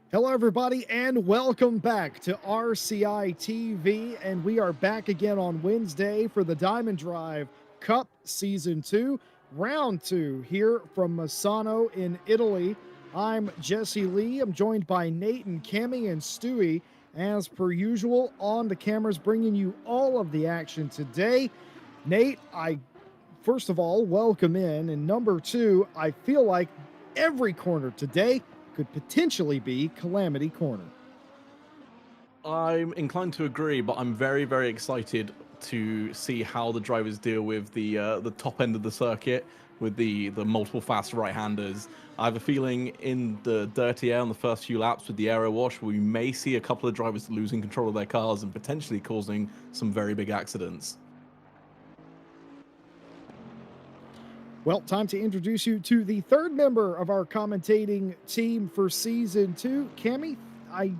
Hello, everybody, and welcome back to RCI TV. And we are back again on Wednesday for the Diamond Drive Cup Season 2, Round 2, here from Misano in Italy. I'm Jesse Lee. I'm joined by Nate and Cammy and Stewie, as per usual, on the cameras, bringing you all of the action today. Nate, first of all, welcome in. And number two, I feel like every corner today could potentially be Calamity Corner. I'm inclined to agree, but I'm very, very excited to see how the drivers deal with the top end of the circuit with the multiple fast right-handers. I have a feeling in the dirty air on the first few laps with the aero wash, we may see a couple of drivers losing control of their cars and potentially causing some very big accidents. Well, time to introduce you to the third member of our commentating team for Season 2. Cammy, I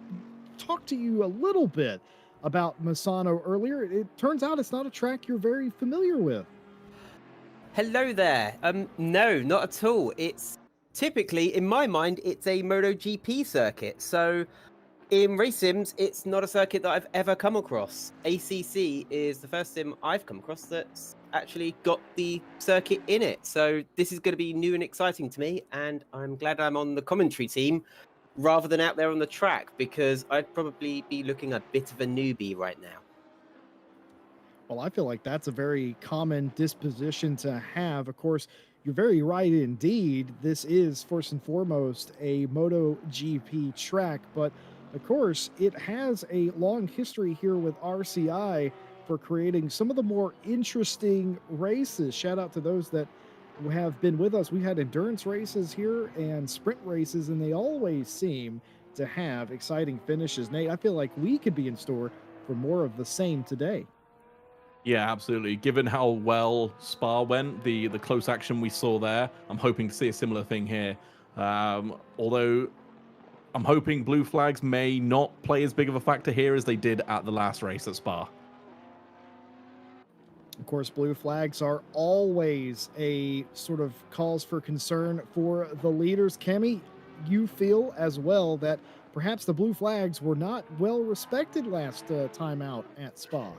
talked to you a little bit about Misano earlier. It turns out it's not a track you're very familiar with. Hello there. No, not at all. It's typically, in my mind, it's a MotoGP circuit. So in race sims, it's not a circuit that I've ever come across. ACC is the first sim I've come across that's actually got the circuit in it. So this is going to be new and exciting to me, and I'm glad I'm on the commentary team rather than out there on the track, because I'd probably be looking a bit of a newbie right now. Well, I feel like that's a very common disposition to have. Of course, you're very right indeed. This is first and foremost a MotoGP track, but of course, it has a long history here with RCI for creating some of the more interesting races. Shout out to those that have been with us. We've had endurance races here and sprint races, and they always seem to have exciting finishes. Nate, I feel like we could be in store for more of the same today. Yeah, absolutely. Given how well Spa went, the close action we saw there, I'm hoping to see a similar thing here. Although I'm hoping blue flags may not play as big of a factor here as they did at the last race at Spa. Of course, blue flags are always a sort of cause for concern for the leaders. Cammy, you feel as well that perhaps the blue flags were not well respected last time out at Spa.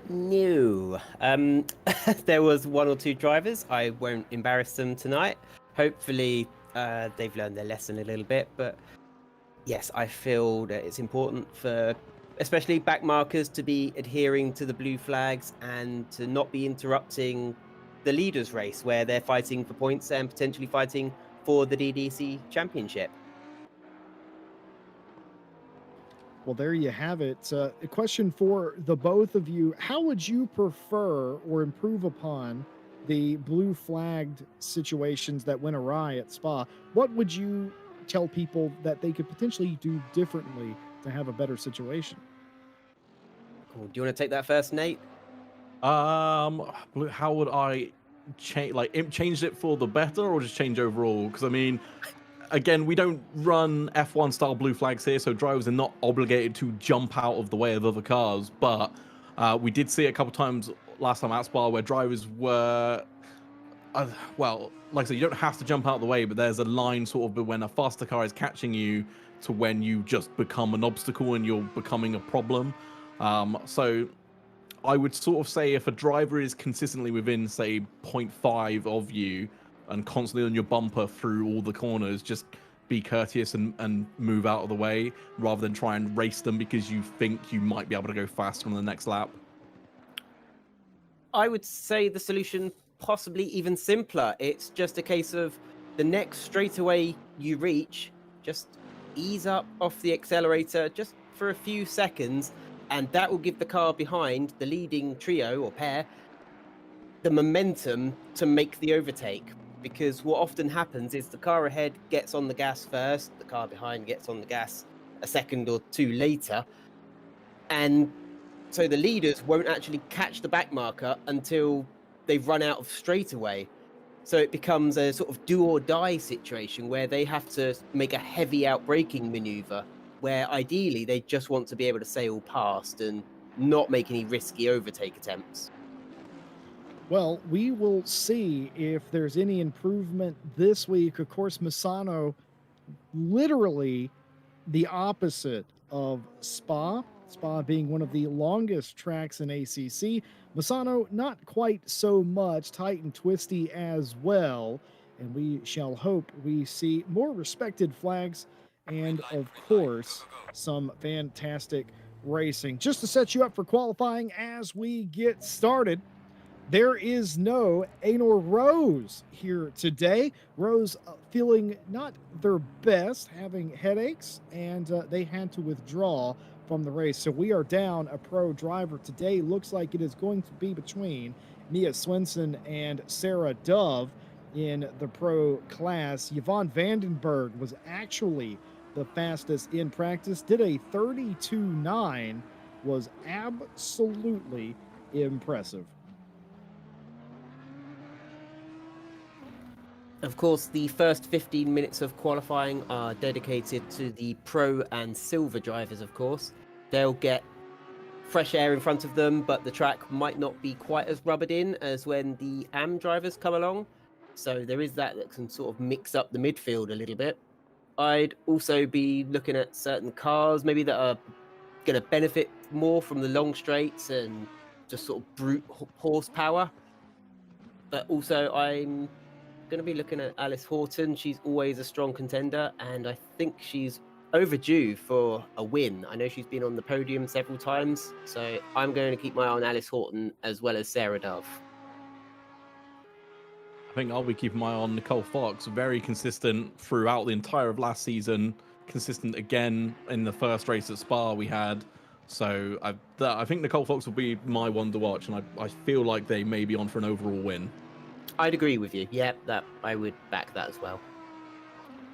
No. There was one or two drivers. I won't embarrass them tonight. Hopefully, they've learned their lesson a little bit. But yes, I feel that it's important for especially back markers to be adhering to the blue flags and to not be interrupting the leaders' race where they're fighting for points and potentially fighting for the DDC championship. Well, there you have it. A question for the both of you. How would you prefer or improve upon the blue flagged situations that went awry at Spa? What would you tell people that they could potentially do differently to have a better situation? Cool. Do you want to take that first, Nate? How would I change? Like, change it for the better, or just change overall? Because I mean, again, we don't run F1 style blue flags here, so drivers are not obligated to jump out of the way of other cars. But we did see it a couple times last time at Spa where drivers were, well, like I said, you don't have to jump out of the way, but there's a line sort of when a faster car is catching you to when you just become an obstacle and you're becoming a problem. So I would sort of say if a driver is consistently within, say, 0.5 of you and constantly on your bumper through all the corners, just be courteous and move out of the way rather than try and race them because you think you might be able to go faster on the next lap. I would say the solution possibly even simpler. It's just a case of the next straightaway you reach, just ease up off the accelerator just for a few seconds, and that will give the car behind, the leading trio or pair, the momentum to make the overtake. Because what often happens is the car ahead gets on the gas first, the car behind gets on the gas a second or two later, and so the leaders won't actually catch the back marker until they've run out of straightaway. So it becomes a sort of do or die situation where they have to make a heavy outbraking maneuver, where ideally they just want to be able to sail past and not make any risky overtake attempts. Well, we will see if there's any improvement this week. Of course, Misano literally the opposite of Spa. Spa being one of the longest tracks in ACC. Misano, not quite so much, tight and twisty as well. And we shall hope we see more respected flags and, of course, some fantastic racing. Just to set you up for qualifying as we get started, there is no Anor Rose here today. Rose feeling not their best, having headaches, and they had to withdraw from the race. So we are down a pro driver today. Looks like it is going to be between Mia Swinson and Sarah Dove in the pro class. Yvonne Vandenberg was actually the fastest in practice, did a 32.9, was absolutely impressive. Of course, the first 15 minutes of qualifying are dedicated to the pro and silver drivers, of course. They'll get fresh air in front of them, but the track might not be quite as rubbered in as when the AM drivers come along. So there is that can sort of mix up the midfield a little bit. I'd also be looking at certain cars, maybe that are going to benefit more from the long straights and just sort of brute horsepower. But also I'm going to be looking at Alice Horton. She's always a strong contender, and I think she's overdue for a win. I know she's been on the podium several times, so I'm going to keep my eye on Alice Horton as well as Sarah Dove. I think I'll be keeping my eye on Nicole Fox. Very consistent throughout the entire of last season. Consistent again in the first race at Spa we had. So I think Nicole Fox will be my one to watch, and I feel like they may be on for an overall win. I'd agree with you. Yeah, that I would back that as well.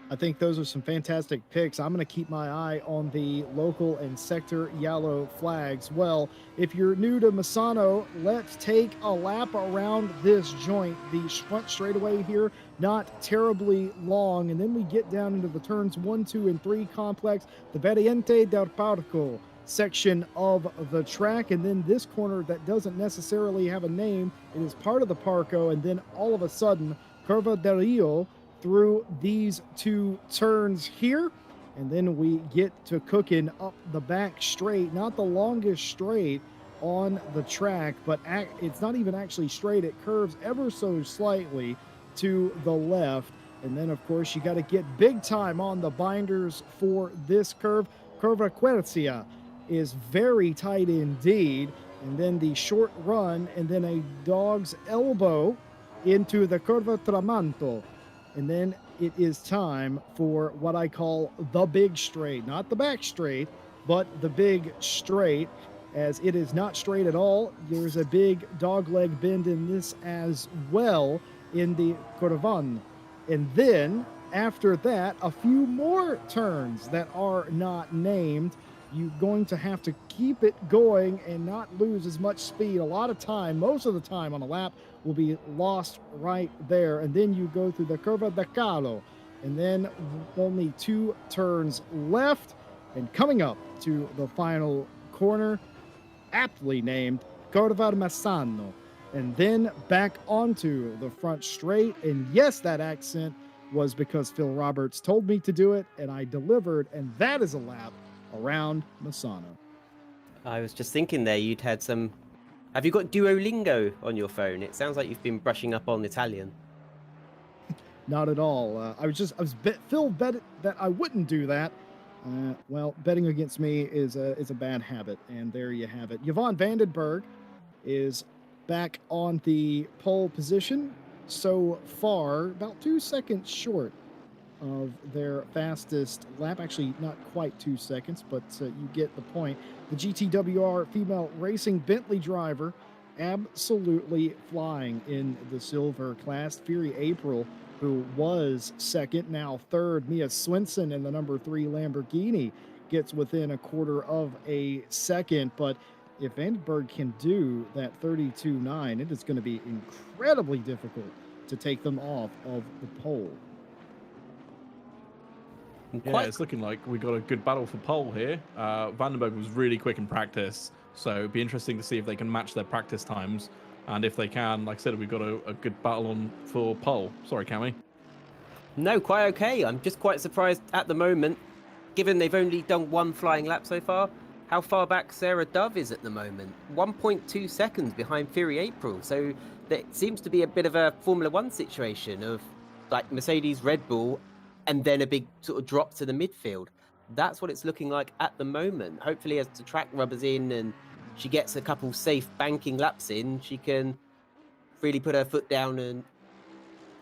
I think those are some fantastic picks. I'm going to keep my eye on the local and sector yellow flags. Well, if you're new to Misano, let's take a lap around this joint. The front straightaway here, not terribly long. And then we get down into the turns 1, 2, and 3 complex, the Variante del Parco section of the track, and then this corner that doesn't necessarily have a name. It is part of the Parco, and then all of a sudden Curva del Rio through these 2 turns here, and then we get to cooking up the back straight. Not the longest straight on the track, but it's not even actually straight. It curves ever so slightly to the left, and then of course you got to get big time on the binders for this curve. Curva Quercia is very tight indeed, and then the short run, and then a dog's elbow into the Curva Tramonto, and then it is time for what I call the big straight, not the back straight, but the big straight, as it is not straight at all. There's a big dog leg bend in this as well in the Corvan, and then after that a few more turns that are not named. You're going to have to keep it going and not lose as much speed. A lot of time, most of the time on a lap, will be lost right there. And then you go through the Curva de Calo, and then only 2 turns left. And coming up to the final corner, aptly named Curva Misano, and then back onto the front straight. And yes, that accent was because Phil Roberts told me to do it, and I delivered, and that is a lap around Misano. I was just thinking there, you'd had some... Have you got Duolingo on your phone? It sounds like you've been brushing up on Italian. Not at all. Phil bet that I wouldn't do that. Well, betting against me is a bad habit, and there you have it. Yvonne Vandenberg is back on the pole position so far, about 2 seconds short of their fastest lap. Actually, not quite 2 seconds, but you get the point. The GTWR female racing Bentley driver absolutely flying in the silver class. Fury April, who was second, now third. Mia Swinson in the number 3 Lamborghini gets within a quarter of a second. But if Vandenberg can do that 32.9, it is going to be incredibly difficult to take them off of the pole. Yeah, it's looking like we got a good battle for pole here. Vandenberg was really quick in practice, so it'd be interesting to see if they can match their practice times. And if they can, like I said, we've got a good battle on for pole. Sorry, Cammy. No, quite okay. I'm just quite surprised at the moment. given they've only done one flying lap so far, how far back Sarah Dove is at the moment. 1.2 seconds behind Fury April. So it seems to be a bit of a Formula One situation of like Mercedes, Red Bull, and then a big sort of drop to the midfield. That's what it's looking like at the moment. Hopefully, as the track rubbers in and she gets a couple safe banking laps in, she can really put her foot down,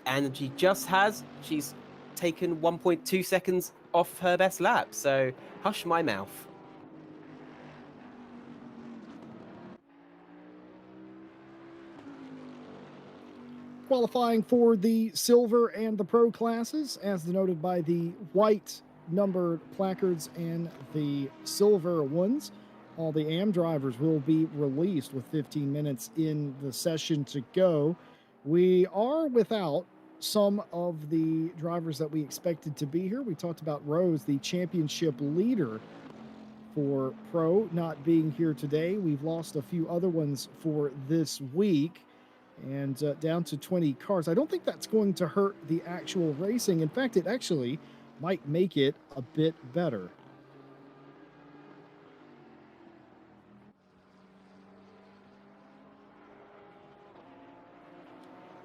and she just has. She's taken 1.2 seconds off her best lap. So hush my mouth. Qualifying for the silver and the pro classes, as denoted by the white numbered placards and the silver ones. All the AM drivers will be released with 15 minutes in the session to go. We are without some of the drivers that we expected to be here. We talked about Rose, the championship leader for pro, not being here today. We've lost a few other ones for this week, and down to 20 cars. I don't think that's going to hurt the actual racing. In fact, it actually might make it a bit better.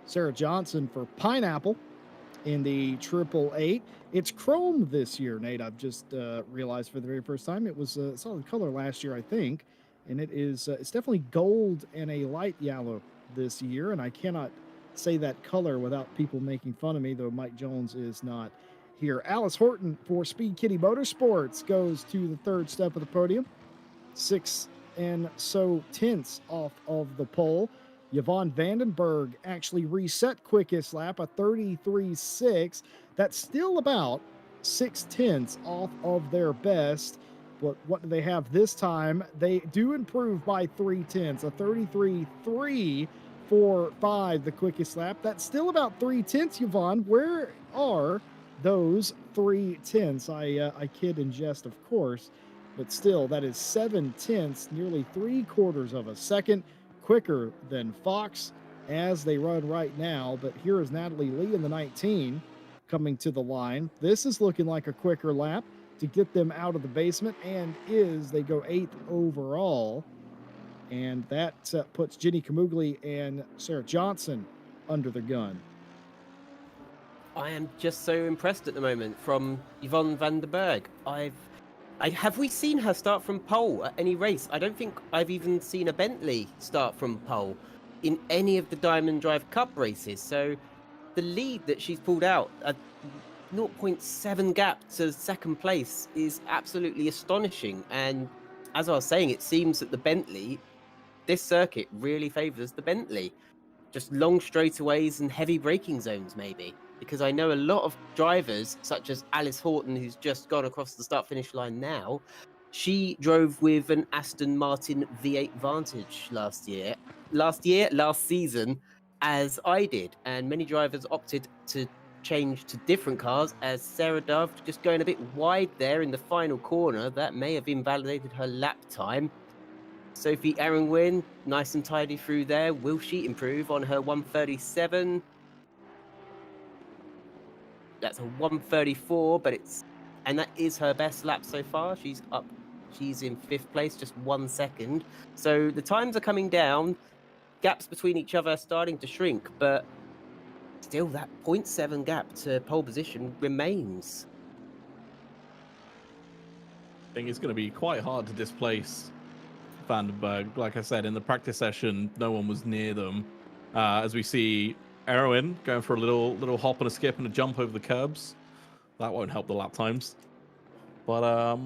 Sarah Johnson for Pineapple in the 888. It's chrome this year, Nate. I've just realized for the very first time. It was a solid color last year, I think, and it is. It's definitely gold and a light yellow this year, and I cannot say that color without people making fun of me, though Mike Jones is not here. Alice Horton for Speed Kitty Motorsports goes to the third step of the podium, 6 and so tenths off of the pole. Yvonne Vandenberg actually reset quickest lap, a 33.6. That's still about 6 tenths off of their best. But what do they have this time? They do improve by 3 tenths, a 33.345, the quickest lap. That's still about 3 tenths, Yvonne. Where are those 3 tenths? I kid and jest, of course, but still, that is 7 tenths, nearly 3/4 of a second quicker than Fox as they run right now. But here is Natalie Lee in the 19 coming to the line. This is looking like a quicker lap to get them out of the basement, and they go 8th overall, and that puts Jenny Camugli and Sarah Johnson under the gun. I am just so impressed at the moment from Yvonne van der Berg. Have we seen her start from pole at any race? I don't think I've even seen a Bentley start from pole in any of the Diamond Drive Cup races. So the lead that she's pulled out, 0.7 gap to second place, is absolutely astonishing. And as I was saying, it seems that the Bentley, this circuit really favours the Bentley. Just long straightaways and heavy braking zones, maybe. Because I know a lot of drivers, such as Alice Horton, who's just gone across the start-finish line now, she drove with an Aston Martin V8 Vantage last season, as I did. And many drivers opted to change to different cars, as Sarah Dove just going a bit wide there in the final corner. That may have invalidated her lap time. Sophie Erringwin, nice and tidy through there. Will she improve on her 137? That's a 134, and that is her best lap so far. She's in 5th place, just 1 second. So the times are coming down, gaps between each other are starting to shrink, but still that 0.7 gap to pole position remains. I think it's going to be quite hard to displace Vandenberg. Like I said, in the practice session, no one was near them. As we see Erwin going for a little hop and a skip and a jump over the curbs. That won't help the lap times. But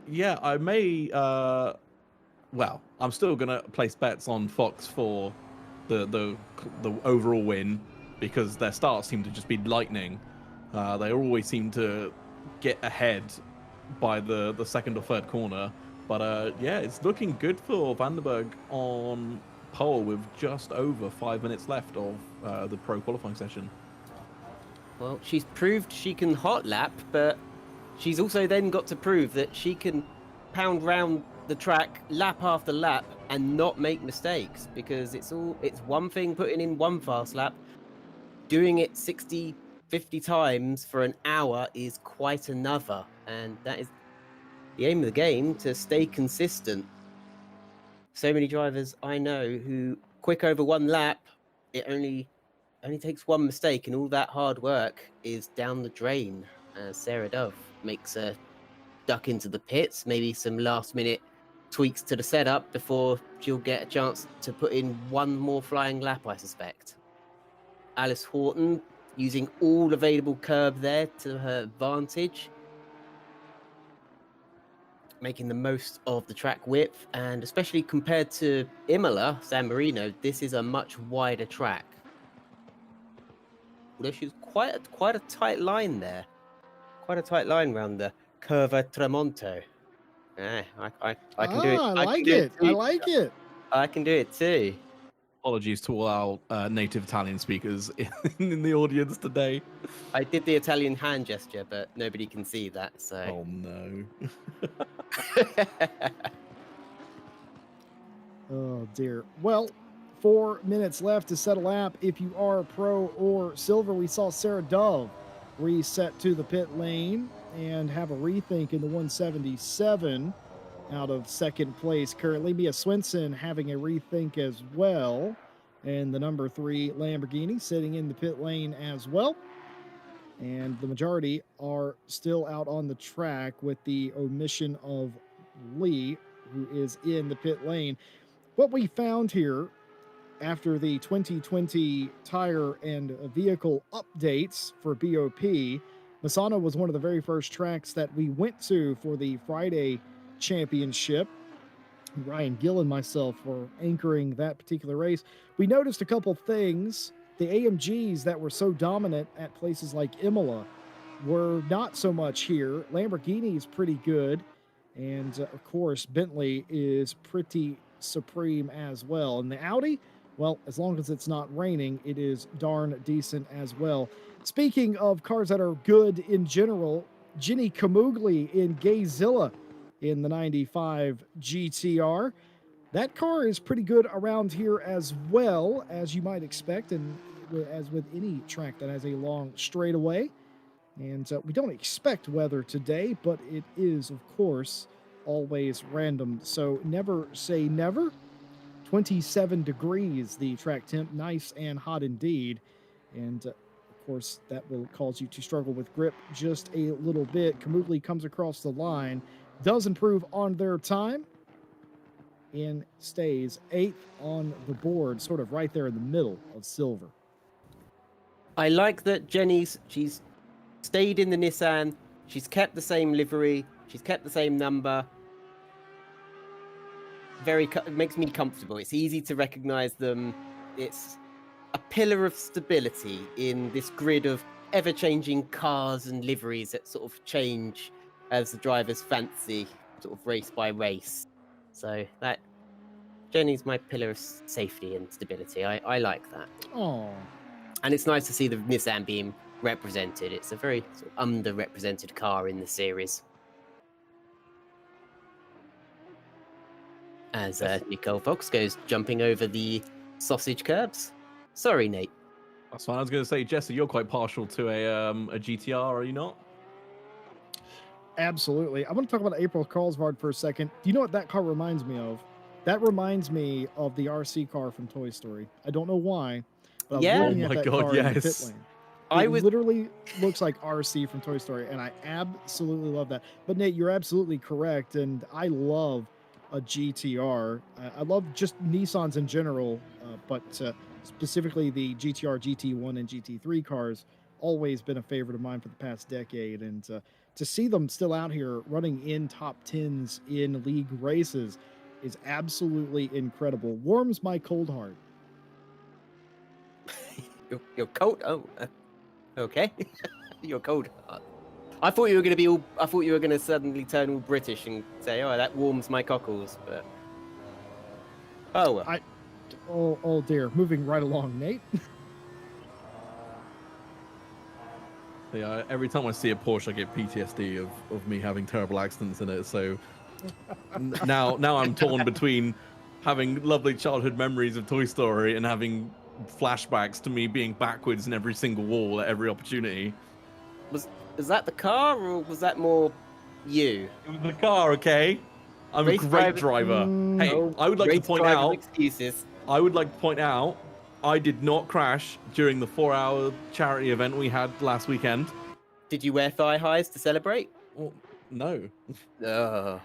yeah, I may I'm still gonna place bets on Fox for the overall win, because their starts seem to just be lightning. They always seem to get ahead by the second or third corner. But yeah, it's looking good for Vandenberg on pole with just over 5 minutes left of the pro qualifying session. Well, she's proved she can hot lap, but she's also then got to prove that she can pound round the track lap after lap and not make mistakes, because it's one thing putting in one fast lap, doing it 60 50 times for an hour is quite another, and that is the aim of the game, to stay consistent. So many drivers I know who quick over one lap, it only takes one mistake, and all that hard work is down the drain. Sarah Dove makes a duck into the pits, maybe some last minute tweaks to the setup before she'll get a chance to put in one more flying lap, I suspect. Alice Horton using all available curb there to her advantage, making the most of the track width, and especially compared to Imola, San Marino, this is a much wider track. Although she's quite a tight line there. Quite a tight line around the Curva Tramonto. I can do it. I like it. I like it. I can do it too. Apologies to all our native Italian speakers in the audience today. I did the Italian hand gesture, but nobody can see that, so... Oh, no. Oh, dear. Well, 4 minutes left to set a lap. If you are pro or silver, we saw Sarah Dove reset to the pit lane and have a rethink in the 177 out of second place currently. Mia Swinson having a rethink as well. And the number 3 Lamborghini sitting in the pit lane as well. And the majority are still out on the track with the omission of Lee, who is in the pit lane. What we found here after the 2020 tire and vehicle updates for BOP, Misano was one of the very first tracks that we went to for the Friday championship. Ryan Gill and myself were anchoring that particular race. We noticed a couple things. The AMGs that were so dominant at places like Imola were not so much here. Lamborghini is pretty good. And of course, Bentley is pretty supreme as well. And the Audi, well, as long as it's not raining, it is darn decent as well. Speaking of cars that are good in general, Jenny Camugli in Gayzilla in the 95 GTR. That car is pretty good around here as well, as you might expect, and as with any track that has a long straightaway. And we don't expect weather today, but it is, of course, always random. So never say never. 27 degrees, the track temp, nice and hot indeed. And of course, that will cause you to struggle with grip just a little bit. Camugli comes across the line, does improve on their time, and stays 8th on the board, sort of right there in the middle of silver. I like that she's stayed in the Nissan, she's kept the same livery, she's kept the same number. It makes me comfortable. It's easy to recognize them. It's a pillar of stability in this grid of ever-changing cars and liveries that sort of change as the drivers fancy, sort of race by race. So that Jenny's my pillar of safety and stability. I like that. Oh. And it's nice to see the Nissan being represented. It's a very sort of underrepresented car in the series. As Nicole Fox goes jumping over the sausage curbs. Sorry, Nate. That's fine. I was going to say, Jesse, you're quite partial to a GTR, are you not? Absolutely. I want to talk about April Carlsbad for a second. Do you know what that car reminds me of? That reminds me of the RC car from Toy Story. I don't know why, but Yeah. I was looking at that car in the pit lane. It literally looks like RC from Toy Story, and I absolutely love that. But Nate, you're absolutely correct, and I love a GTR. I love just Nissans in general, but specifically the GTR, GT1, and GT3 cars, always been a favorite of mine for the past decade. And to see them still out here running in top 10s in league races is absolutely incredible. Warms my cold heart. You're cold? Oh, okay. You're cold. I thought you were going to I thought you were going to suddenly turn all British and say, "Oh, that warms my cockles." But oh well. Oh dear. Moving right along, Nate. Yeah, every time I see a Porsche, I get PTSD of me having terrible accidents in it. So now I'm torn between having lovely childhood memories of Toy Story and having flashbacks to me being backwards in every single wall at every opportunity. Is that the car, or was that more you? It was the car, okay? I'm Race a great driver- driver. Hey, Oh, I would like to race point driver's out. excuses. I would like to point out, I did not crash during the 4-hour charity event we had last weekend. Did you wear thigh highs to celebrate? Well, no. I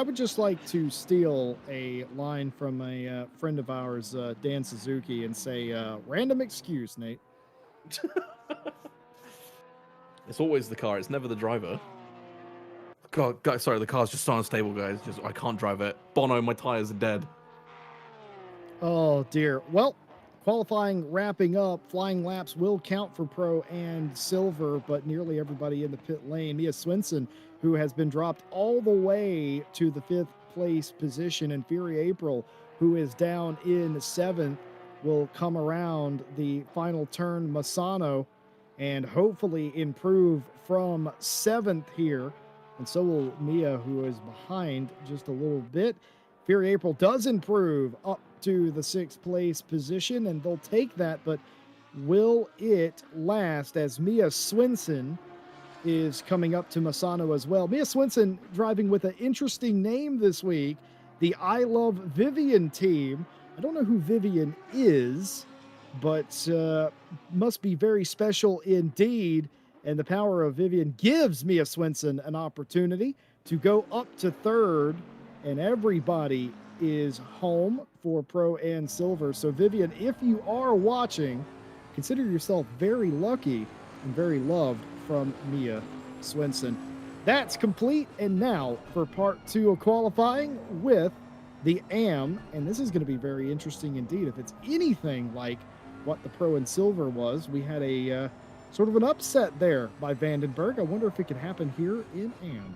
would just like to steal a line from a friend of ours, Dan Suzuki, and say, random excuse, Nate. It's always the car. It's never the driver. God, sorry, the car's just so unstable, guys. I can't drive it. Bono, my tires are dead. Oh, dear. Well, qualifying wrapping up. Flying laps will count for Pro and Silver, but nearly everybody in the pit lane. Mia Swinson, who has been dropped all the way to the 5th place position, and Fury April, who is down in 7th, will come around the final turn. Misano, and hopefully improve from 7th here. And so will Mia, who is behind just a little bit. Fury April does improve up to the 6th place position, and they'll take that, but will it last as Mia Swinson is coming up to Misano as well? Mia Swinson driving with an interesting name this week, the I Love Vivian team. I don't know who Vivian is, but must be very special indeed. And the power of Vivian gives Mia Swinson an opportunity to go up to 3rd, and everybody is home for Pro and Silver. So Vivian, if you are watching, consider yourself very lucky and very loved from Mia Swinson. That's complete. And now for part 2 of qualifying with the AM. And this is going to be very interesting indeed. If it's anything like what the Pro and Silver was, we had a sort of an upset there by Vandenberg. I wonder if it can happen here in AM.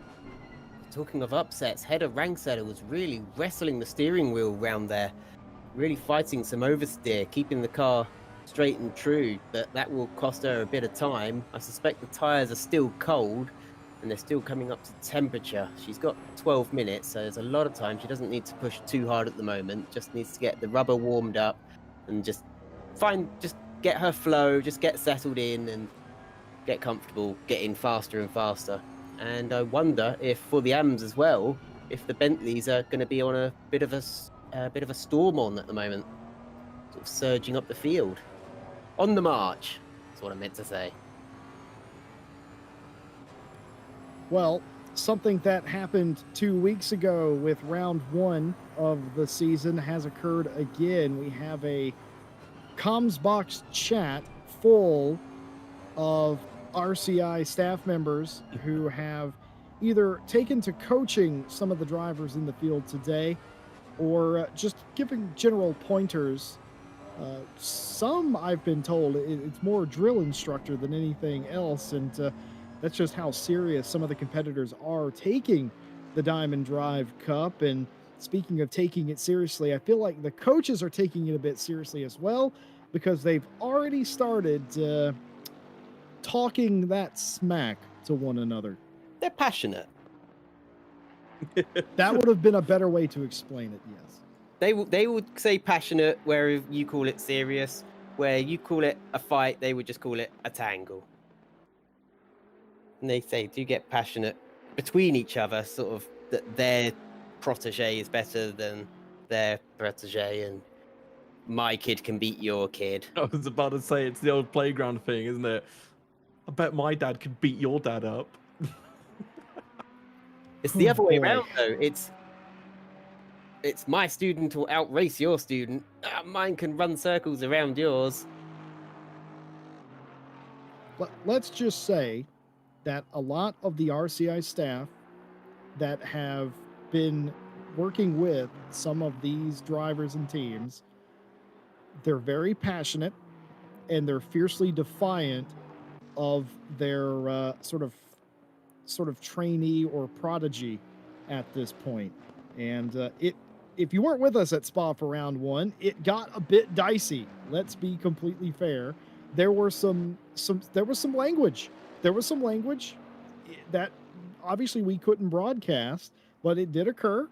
Talking of upsets, Hedda Rangsetter was really wrestling the steering wheel round there, really fighting some oversteer, keeping the car straight and true, but that will cost her a bit of time. I suspect the tyres are still cold and they're still coming up to temperature. She's got 12 minutes, so there's a lot of time. She doesn't need to push too hard at the moment, just needs to get the rubber warmed up and just get her flow, just get settled in and get comfortable, get in faster and faster. And I wonder if for the AMs as well, if the Bentleys are going to be on a bit of a storm on at the moment, sort of surging up the field. On the march, that's what I meant to say. Well, something that happened 2 weeks ago with round 1 of the season has occurred again. We have a comms box chat full of RCI staff members who have either taken to coaching some of the drivers in the field today or just giving general pointers. Some, I've been told, it's more drill instructor than anything else, and that's just how serious some of the competitors are taking the Diamond Drive Cup. And speaking of taking it seriously, I feel like the coaches are taking it a bit seriously as well, because they've already started talking that smack to one another. They're passionate. That would have been a better way to explain it, yes. They would say passionate where you call it serious. Where you call it a fight, they would just call it a tangle. And they say, do you get passionate between each other, sort of that their protege is better than their protege and my kid can beat your kid. I was about to say, it's the old playground thing, isn't it? I bet my dad could beat your dad up. It's the other way around, though. It's my student will outrace your student. Mine can run circles around yours. Let's just say that a lot of the RCI staff that have been working with some of these drivers and teams, they're very passionate and they're fiercely defiant of their sort of trainee or prodigy at this point. And if you weren't with us at Spa for round 1, it got a bit dicey. Let's be completely fair. There was some language. There was some language that obviously we couldn't broadcast, but it did occur.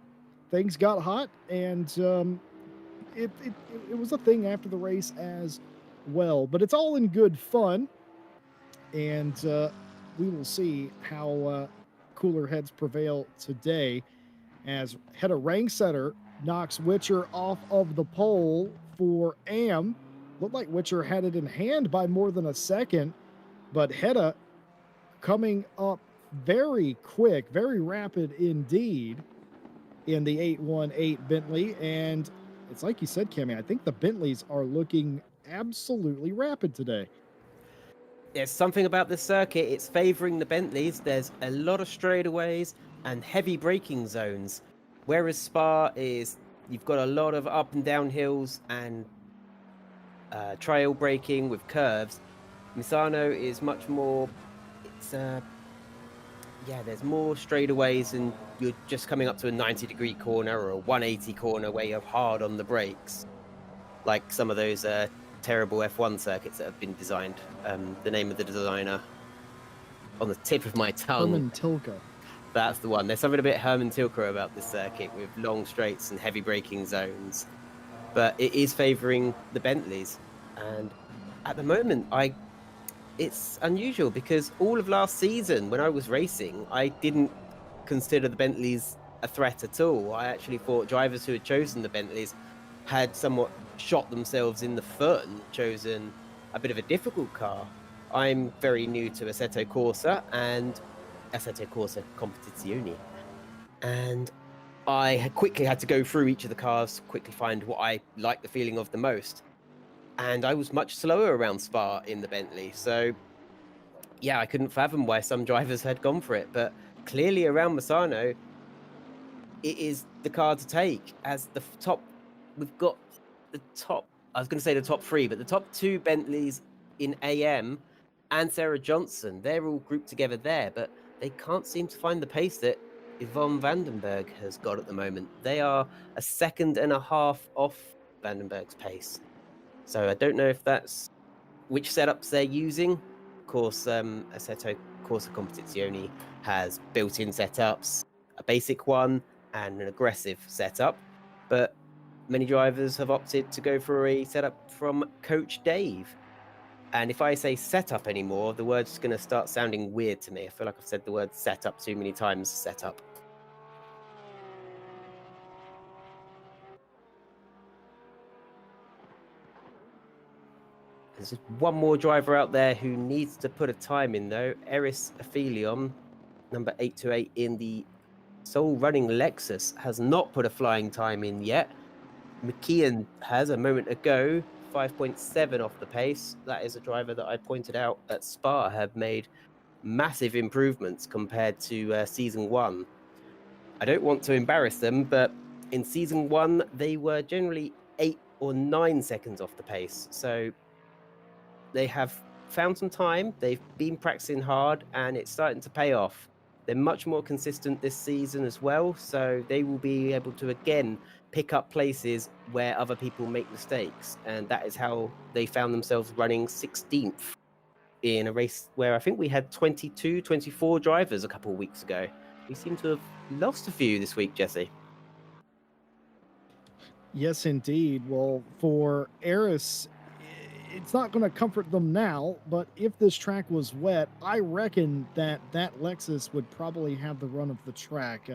Things got hot, and it was a thing after the race as well. But it's all in good fun, and we will see how cooler heads prevail today as Hedda Rangsetter knocks Witcher off of the pole for Am. Looked like Witcher had it in hand by more than a second, but Hedda coming up very quick, very rapid indeed in the 818 Bentley. And it's like you said, Cammy, I think the Bentleys are looking absolutely rapid today. There's something about this circuit, it's favouring the Bentleys. There's a lot of straightaways and heavy braking zones, whereas Spa is, you've got a lot of up and down hills and trail braking with curves. Misano is much more, it's there's more straightaways and you're just coming up to a 90-degree corner or a 180 corner where you're hard on the brakes, like some of those terrible F1 circuits that have been designed. The name of the designer on the tip of my tongue. Herman Tilke. That's the one. There's something a bit Herman Tilke about this circuit with long straights and heavy braking zones. But it is favouring the Bentleys. And at the moment, it's unusual because all of last season when I was racing, I didn't consider the Bentleys a threat at all. I actually thought drivers who had chosen the Bentleys had somewhat shot themselves in the foot and chosen a bit of a difficult car. I'm very new to Assetto Corsa and Assetto Corsa Competizione, and I had quickly had to go through each of the cars, quickly find what I like the feeling of the most, and I was much slower around Spa in the Bentley. So yeah, I couldn't fathom why some drivers had gone for it, but clearly around Misano it is the car to take. As the top, we've got the top, I was going to say the top three, but the top two Bentleys in AM and Sarah Johnson, they're all grouped together there, but they can't seem to find the pace that Yvonne Vandenberg has got at the moment. They are a second and a half off Vandenberg's pace. So I don't know if that's which setups they're using. Of course, Assetto Corsa Competizione has built-in setups, a basic one and an aggressive setup, but many drivers have opted to go for a setup from Coach Dave. And if I say setup anymore, the word's going to start sounding weird to me. I feel like I've said the word setup too many times. Setup. There's just one more driver out there who needs to put a time in, though. Eris Aphelion, number 828 in the sole running Lexus, has not put a flying time in yet. McKeon has a moment ago, 5.7 off the pace. That is a driver that I pointed out at Spa have made massive improvements compared to season one. I don't want to embarrass them, but in season one, they were generally 8 or 9 seconds off the pace. So they have found some time, they've been practicing hard, and it's starting to pay off. They're much more consistent this season as well, so they will be able to again pick up places where other people make mistakes, and that is how they found themselves running 16th in a race where I think we had 22, 24 drivers a couple of weeks ago. We seem to have lost a few this week, Jesse. Yes, indeed. Well, for Eris, it's not going to comfort them now, but if this track was wet, I reckon that Lexus would probably have the run of the track.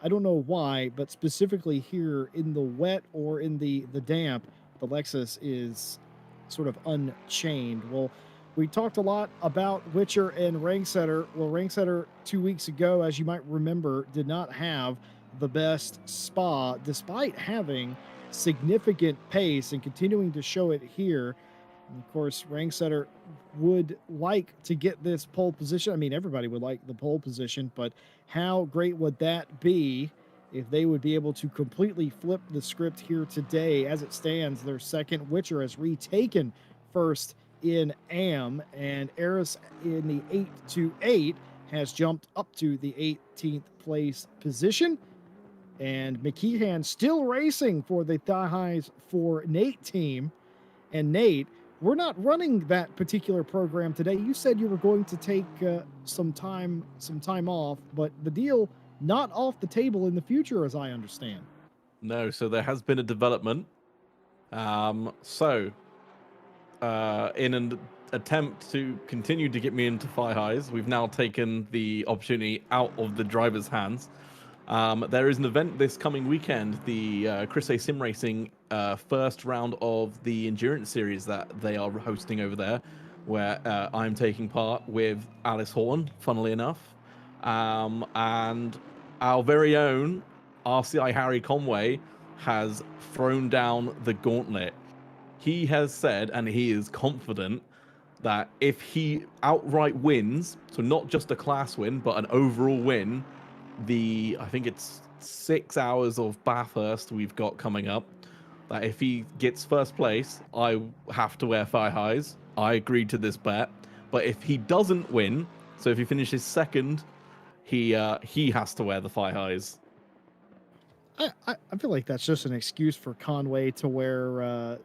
I don't know why, but specifically here in the wet or in the damp, the Lexus is sort of unchained. Well, we talked a lot about Witcher and Rangsetter. Well, Rangsetter 2 weeks ago, as you might remember, did not have the best Spa, despite having significant pace and continuing to show it here. And of course, Rangsetter would like to get this pole position. I mean, everybody would like the pole position, but how great would that be if they would be able to completely flip the script here today? As it stands, their second, Witcher has retaken first in AM, and Eris in the 828 has jumped up to the 18th place position. And McKehan still racing for the thigh highs for Nate team. And Nate, we're not running that particular program today. You said you were going to take some time off, but the deal not off the table in the future, as I understand. No, so there has been a development. In an attempt to continue to get me into fly highs, we've now taken the opportunity out of the driver's hands. There is an event this coming weekend, the Chris A Sim Racing first round of the endurance series that they are hosting over there, where I'm taking part with Alice Horn, funnily enough, and our very own RCI Harry Conway has thrown down the gauntlet. He has said, and he is confident, that if he outright wins, so not just a class win, but an overall win, I think it's 6 hours of Bathurst we've got coming up, that if he gets first place, I have to wear thigh highs. I agreed to this bet. But if he doesn't win, so if he finishes second, he has to wear the thigh highs. I feel like that's just an excuse for Conway to wear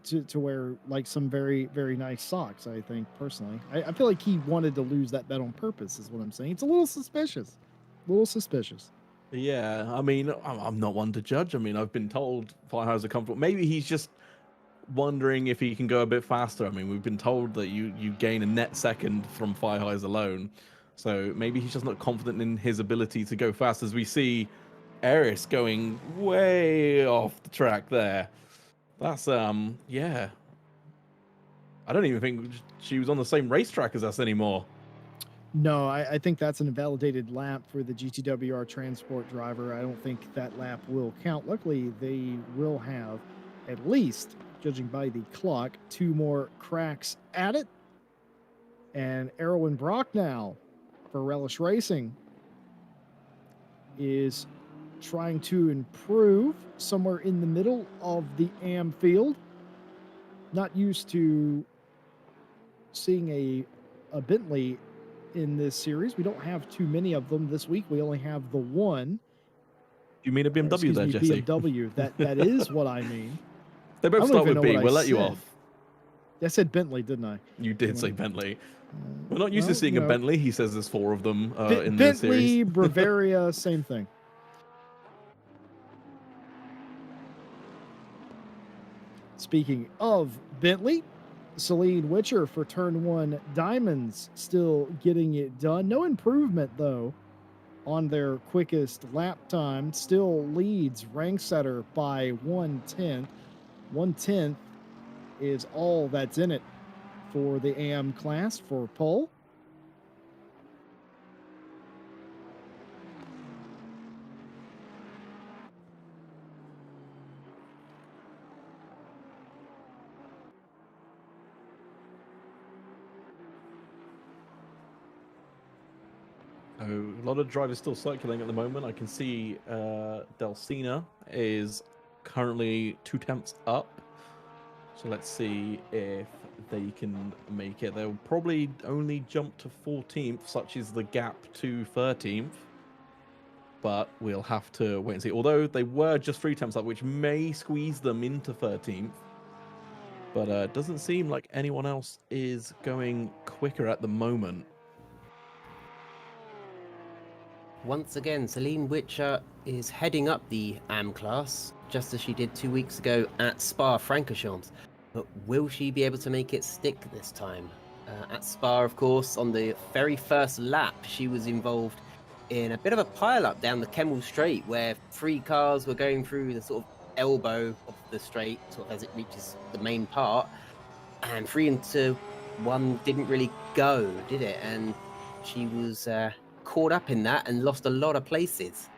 to wear like some very, very nice socks. I think personally, I feel like he wanted to lose that bet on purpose. Is what I'm saying. It's a little suspicious. A little suspicious. Yeah, I mean, I'm not one to judge. I mean, I've been told thigh highs are comfortable. Maybe he's just wondering if he can go a bit faster. I mean, we've been told that you gain a net second from thigh highs alone. So maybe he's just not confident in his ability to go fast, as we see Eris going way off the track there. That's, yeah. I don't even think she was on the same racetrack as us anymore. No, I think that's an invalidated lap for the GTWR transport driver. I don't think that lap will count. Luckily, they will have, at least, judging by the clock, 2 more cracks at it. And Erwin Brock now, for Relish Racing, is trying to improve somewhere in the middle of the AM field. Not used to seeing a Bentley in this series. We don't have too many of them this week. We only have the one. You mean a BMW there, Jesse? BMW. That is what I mean. They both start with B. We'll let you off. I said Bentley, didn't I? You did say Bentley. We're not used to seeing a Bentley. He says there's 4 of them in Bentley, the series. Bavaria, same thing. Speaking of Bentley, Celine Witcher for turn 1 Diamonds still getting it done. No improvement, though, on their quickest lap time. Still leads rank setter by 1/10. 1/10 is all that's in it for the AM class for pole. A lot of drivers still circulating at the moment. I can see Delcina is currently 2 tenths up. So let's see if they can make it. They'll probably only jump to 14th, such is the gap to 13th. But we'll have to wait and see. Although they were just 3 tenths up, which may squeeze them into 13th. But it doesn't seem like anyone else is going quicker at the moment. Once again, Celine Witcher is heading up the AM class, just as she did 2 weeks ago at Spa-Francorchamps. But will she be able to make it stick this time? At Spa, of course, on the very first lap, she was involved in a bit of a pile-up down the Kemmel Straight, where 3 cars were going through the sort of elbow of the straight, sort of as it reaches the main part, and 3 into 1 didn't really go, did it? And she was caught up in that and lost a lot of places.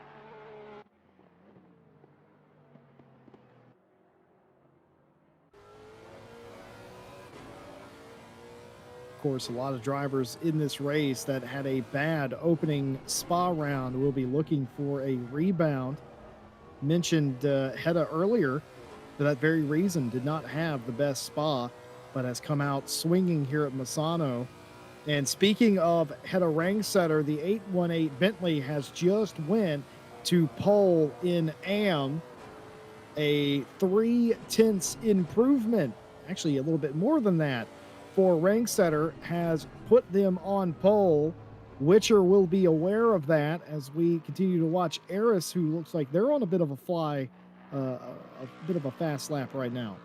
Of course, a lot of drivers in this race that had a bad opening Spa round will be looking for a rebound. Mentioned Hedda earlier, for that very reason, did not have the best Spa, but has come out swinging here at Misano. And speaking of Hedda Rangsetter, the 818 Bentley has just went to pole in AM, a 3/10 improvement, actually a little bit more than that, for Rangsetter has put them on pole. Witcher will be aware of that as we continue to watch Eris, who looks like they're on a bit of a fly a bit of a fast lap right now.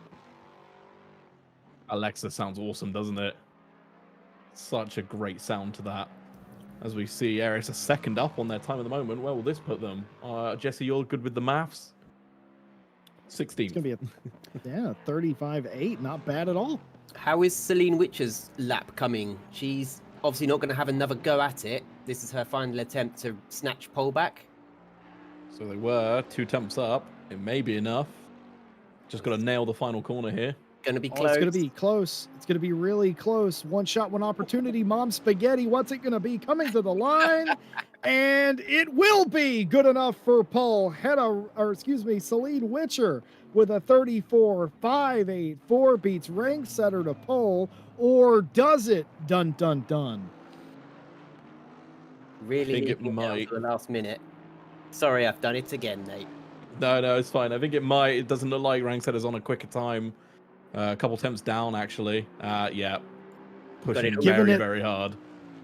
Alexa sounds awesome, doesn't it? Such a great sound to that. As we see, Aris a second up on their time at the moment. Where will this put them? Jesse, you're good with the maths? 16th. It's going to be a 35.8. Not bad at all. How is Celine Witcher's lap coming? She's obviously not going to have another go at it. This is her final attempt to snatch pole back. So they were 2 temps up. It may be enough. Just got to nail the final corner here. Going to be Oh, close. it's going to be close. It's going to be really close. One shot, one opportunity. Mom Spaghetti, what's it going to be? Coming to the line. And it will be good enough for Paul Celine Witcher with a 34.584 beats rank setter to pole. Or does it? Dun, dun, dun. Really I think it down might. to the last minute. Sorry, I've done it again, Nate. No, it's fine. I think it might. It doesn't look like rank setter's on a quicker time. A couple temps down, actually. Yeah. Pushing very, very hard.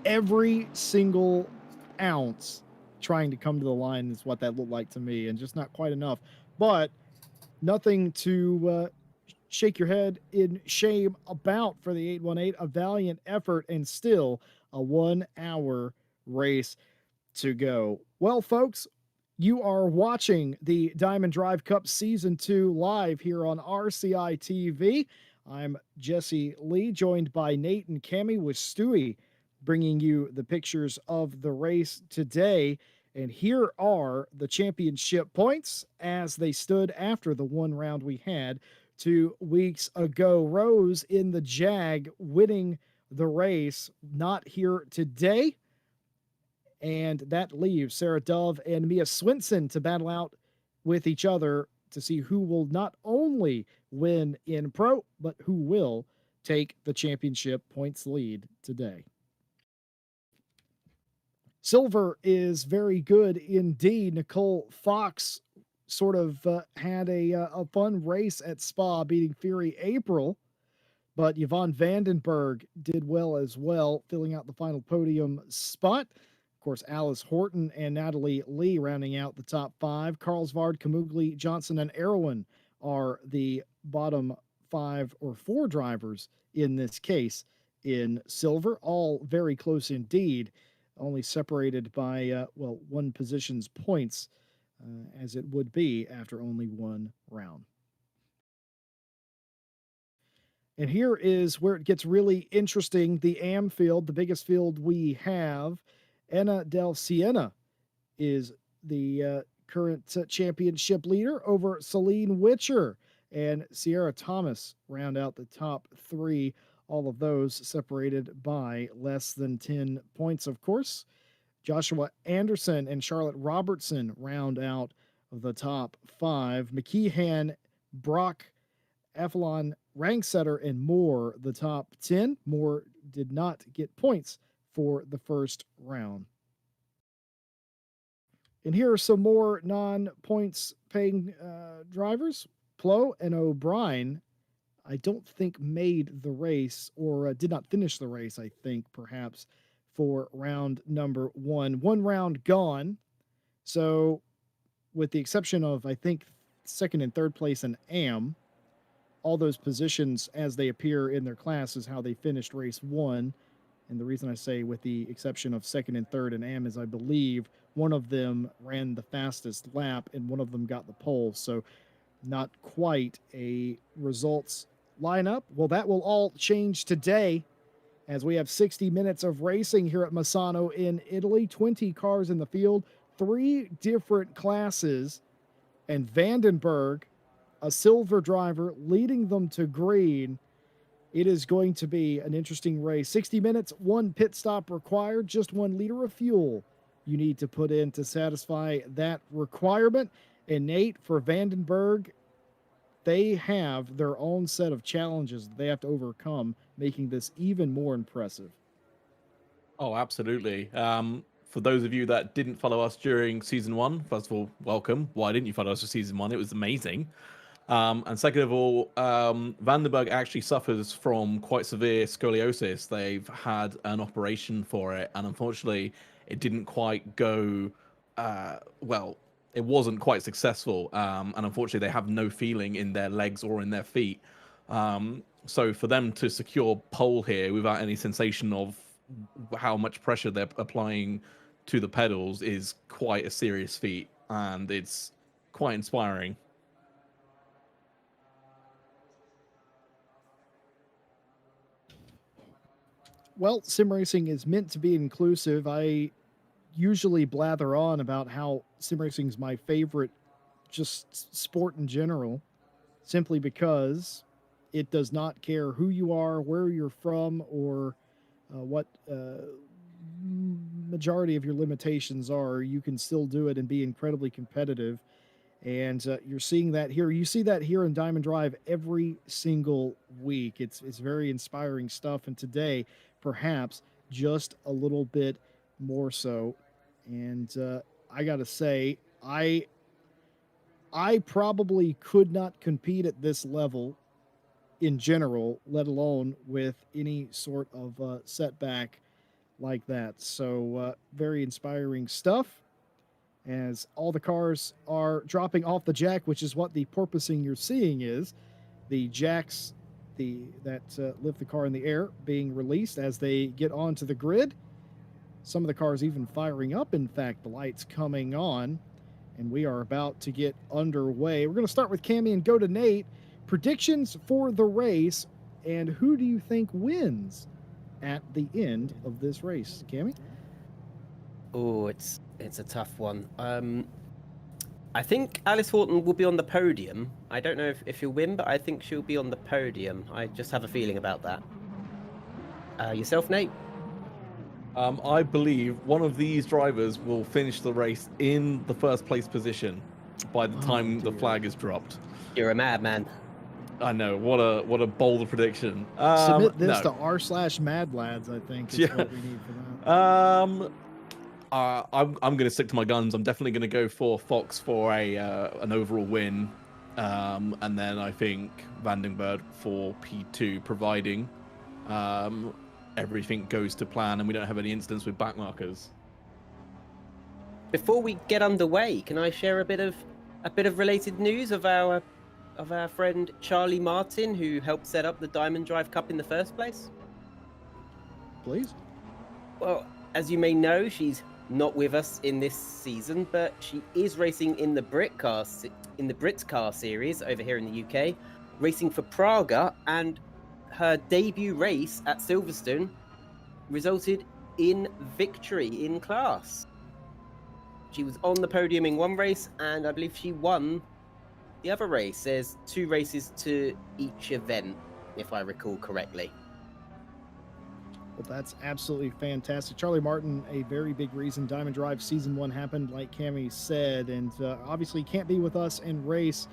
Every single ounce trying to come to the line is what that looked like to me, and just not quite enough. But nothing to shake your head in shame about for the 818. A valiant effort and still a 1 hour race to go. Well, folks, you are watching the Diamond Drive Cup Season 2 live here on RCI TV. I'm Jesse Lee, joined by Nate and Cammie with Stewie, bringing you the pictures of the race today. And here are the championship points as they stood after the one round we had 2 weeks ago. Rose in the Jag winning the race, not here today. And that leaves Sarah Dove and Mia Swinson to battle out with each other to see who will not only win in pro, but who will take the championship points lead today. Silver is very good indeed. Nicole Fox sort of had a fun race at Spa, beating Fury April. But Yvonne Vandenberg did well as well, filling out the final podium spot. Of course, Alice Horton and Natalie Lee rounding out the top 5. Carlsvard, Kamugli, Johnson, and Erwin are the bottom 5 or 4 drivers in this case in silver. All very close indeed, only separated by, 1 position's points, as it would be after only 1 round. And here is where it gets really interesting. The AM field, the biggest field we have. Anna Del Siena is the current championship leader over Celine Witcher, and Sierra Thomas round out the top 3. All of those separated by less than 10 points, of course. Joshua Anderson and Charlotte Robertson round out the top 5. McKeehan, Brock, Athlon, Ranksetter, and Moore the top 10. Moore did not get points for the first round. And here are some more non-points paying drivers. Plo and O'Brien, I don't think made the race, or did not finish the race, I think, perhaps, for round number 1. 1 round gone. So with the exception of, I think, second and third place in AM, all those positions as they appear in their class is how they finished race 1. And the reason I say with the exception of second and third in AM is I believe one of them ran the fastest lap and one of them got the pole. So not quite a results lineup. Well, that will all change today as we have 60 minutes of racing here at Misano in Italy. 20 cars in the field, 3 different classes, and Vandenberg, a silver driver, leading them to green. It is going to be an interesting race. 60 minutes, 1 pit stop required, just 1 liter of fuel you need to put in to satisfy that requirement. And Nate, for Vandenberg, they have their own set of challenges that they have to overcome, making this even more impressive. Oh, absolutely. For those of you that didn't follow us during season 1, first of all, welcome. Why didn't you follow us for season 1? It was amazing. And second of all, Vandenberg actually suffers from quite severe scoliosis. They've had an operation for it, and unfortunately, it didn't quite go well. it wasn't quite successful, and unfortunately they have no feeling in their legs or in their feet. So for them to secure pole here without any sensation of how much pressure they're applying to the pedals is quite a serious feat, and it's quite inspiring. Well, sim racing is meant to be inclusive. I usually blather on about how sim racing is my favorite just sport in general, simply because it does not care who you are, where you're from, or what majority of your limitations are. You can still do it and be incredibly competitive. And you're seeing that here. You see that here in Diamond Drive every single week. It's very inspiring stuff. And today, perhaps just a little bit more so. And I gotta say, I probably could not compete at this level in general, let alone with any sort of setback like that. So very inspiring stuff. As all the cars are dropping off the jack, which is what the porpoising you're seeing is. The jacks that lift the car in the air being released as they get onto the grid. Some of the cars even firing up, in fact, the lights coming on. And we are about to get underway. We're going to start with Cammy and go to Nate. Predictions for the race, and who do you think wins at the end of this race, Cammy? Oh, it's a tough one. I think Alice Horton will be on the podium. I don't know if she'll win, but I think she'll be on the podium. I just have a feeling about that. Yourself, Nate? I believe one of these drivers will finish the race in the first place position by the time the flag is dropped. You're a madman. I know, what a bold prediction. Submit this no. to r/madlads, I think, is what we need for that. I'm going to stick to my guns. I'm definitely going to go for Fox for an overall win, and then I think Vandenberg for P2, providing everything goes to plan and we don't have any incidents with backmarkers. Before we get underway, can I share a bit of related news of our friend Charlie Martin, who helped set up the Diamond Drive Cup in the first place? Please. Well, as you may know, she's not with us in this season, but she is racing in the Brits Car Series over here in the UK, racing for Praga, and her debut race at Silverstone resulted in victory in class. She was on the podium in one race, and I believe she won the other race. There's 2 races to each event, if I recall correctly. Well, that's absolutely fantastic. Charlie Martin, a very big reason Diamond Drive Season 1 happened, like Cammy said, and obviously can't be with us and race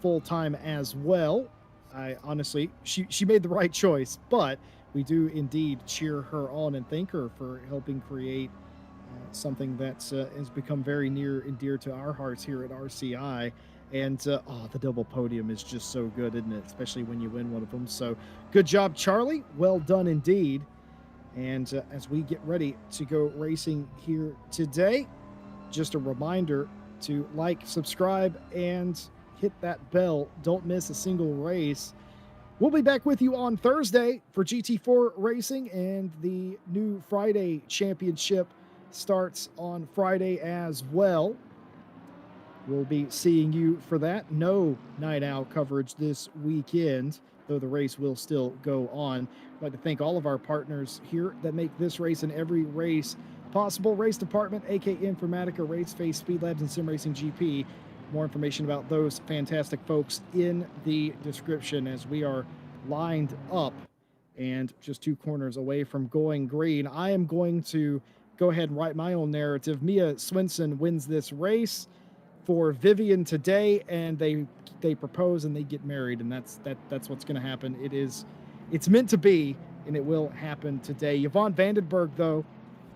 full-time as well. I honestly, she made the right choice, but we do indeed cheer her on and thank her for helping create something that has become very near and dear to our hearts here at RCI. And the double podium is just so good, isn't it? Especially when you win one of them. So good job, Charlie. Well done indeed. And as we get ready to go racing here today, just a reminder to like, subscribe, and hit that bell. Don't miss a single race. We'll be back with you on Thursday for GT4 racing, and the new Friday championship starts on Friday as well. We'll be seeing you for that. No night out coverage this weekend, though the race will still go on. I'd like to thank all of our partners here that make this race and every race possible. Race Department, AK Informatica, Raceface, Speed Labs, and Sim Racing GP. More information about those fantastic folks in the description as we are lined up and just 2 corners away from going green. I am going to go ahead and write my own narrative. Mia Swinson wins this race for Vivian today, and they propose and they get married, and that's what's going to happen. It's meant to be, and it will happen today. Yvonne Vandenberg, though,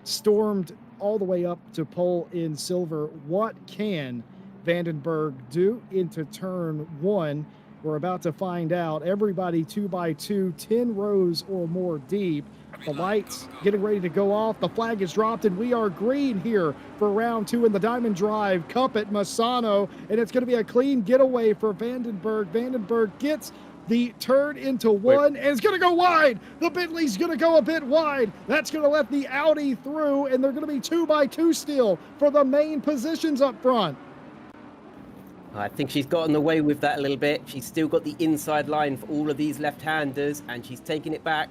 stormed all the way up to pole in silver. What can Vandenberg do into turn 1? We're about to find out. Everybody 2x2, 10 rows or more deep. The lights getting ready to go off. The flag is dropped, and we are green here for round 2 in the Diamond Drive Cup at Misano. And it's going to be a clean getaway for Vandenberg. Vandenberg gets the turn into one, and it's going to go wide. The Bentley's going to go a bit wide. That's going to let the Audi through, and they're going to be 2x2 still for the main positions up front. I think she's gotten away with that a little bit. She's still got the inside line for all of these left-handers, and she's taking it back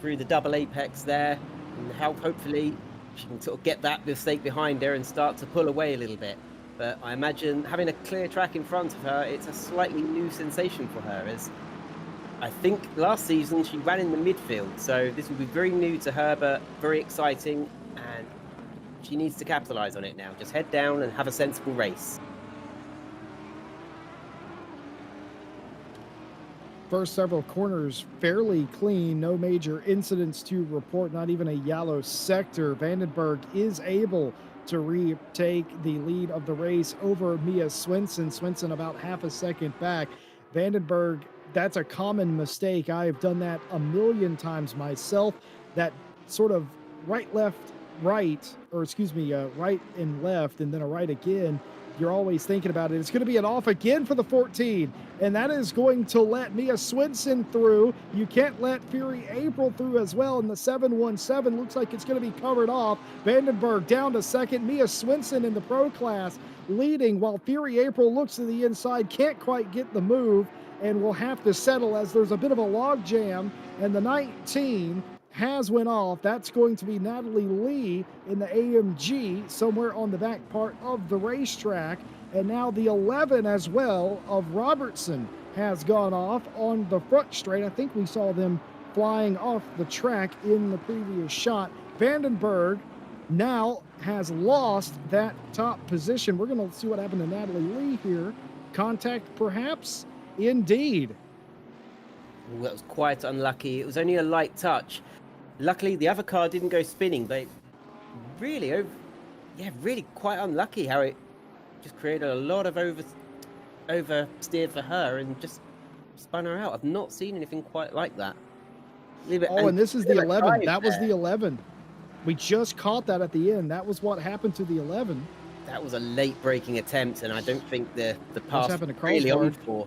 through the double apex there, and hopefully she can sort of get that mistake behind her and start to pull away a little bit. But I imagine having a clear track in front of her, it's a slightly new sensation for her, as I think last season she ran in the midfield, so this will be very new to her, but very exciting, and she needs to capitalize on it now. Just head down and have a sensible race. First several corners fairly clean, no major incidents to report, not even a yellow sector. Vandenberg is able to retake the lead of the race over Mia Swinson. Swinson about half a second back. Vandenberg, that's a common mistake. I have done that a million times myself. That sort of right and left, and then a right again. You're always thinking about it. It's going to be an off again for the 14, and that is going to let Mia Swinson through. You can't let Fury April through as well, and the 717 looks like it's going to be covered off. Vandenberg down to second. Mia Swinson in the pro class leading, while Fury April looks to the inside, can't quite get the move, and will have to settle as there's a bit of a log jam, and the 19 has went off. That's going to be Natalie Lee in the AMG somewhere on the back part of the racetrack. And now the 11 as well of Robertson has gone off on the front straight. I think we saw them flying off the track in the previous shot. Vandenberg now has lost that top position. We're going to see what happened to Natalie Lee here. Contact perhaps? Indeed. Well, that was quite unlucky. It was only a light touch. Luckily, the other car didn't go spinning, but really quite unlucky how it just created a lot of oversteer for her and just spun her out. I've not seen anything quite like that. And this is the 11. That was the 11. We just caught that at the end. That was what happened to the 11. That was a late braking attempt, and I don't think the pass happened to really on Carlsbad? for.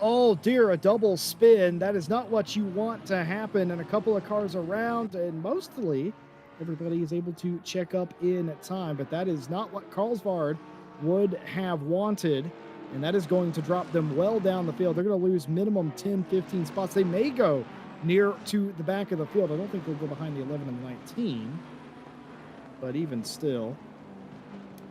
Oh dear, a double spin. That is not what you want to happen. And a couple of cars around, and mostly everybody is able to check up in time. But that is not what Carlsbad would have wanted. And that is going to drop them well down the field. They're going to lose minimum 10, 15 spots. They may go near to the back of the field. I don't think they'll go behind the 11 and the 19. But even still,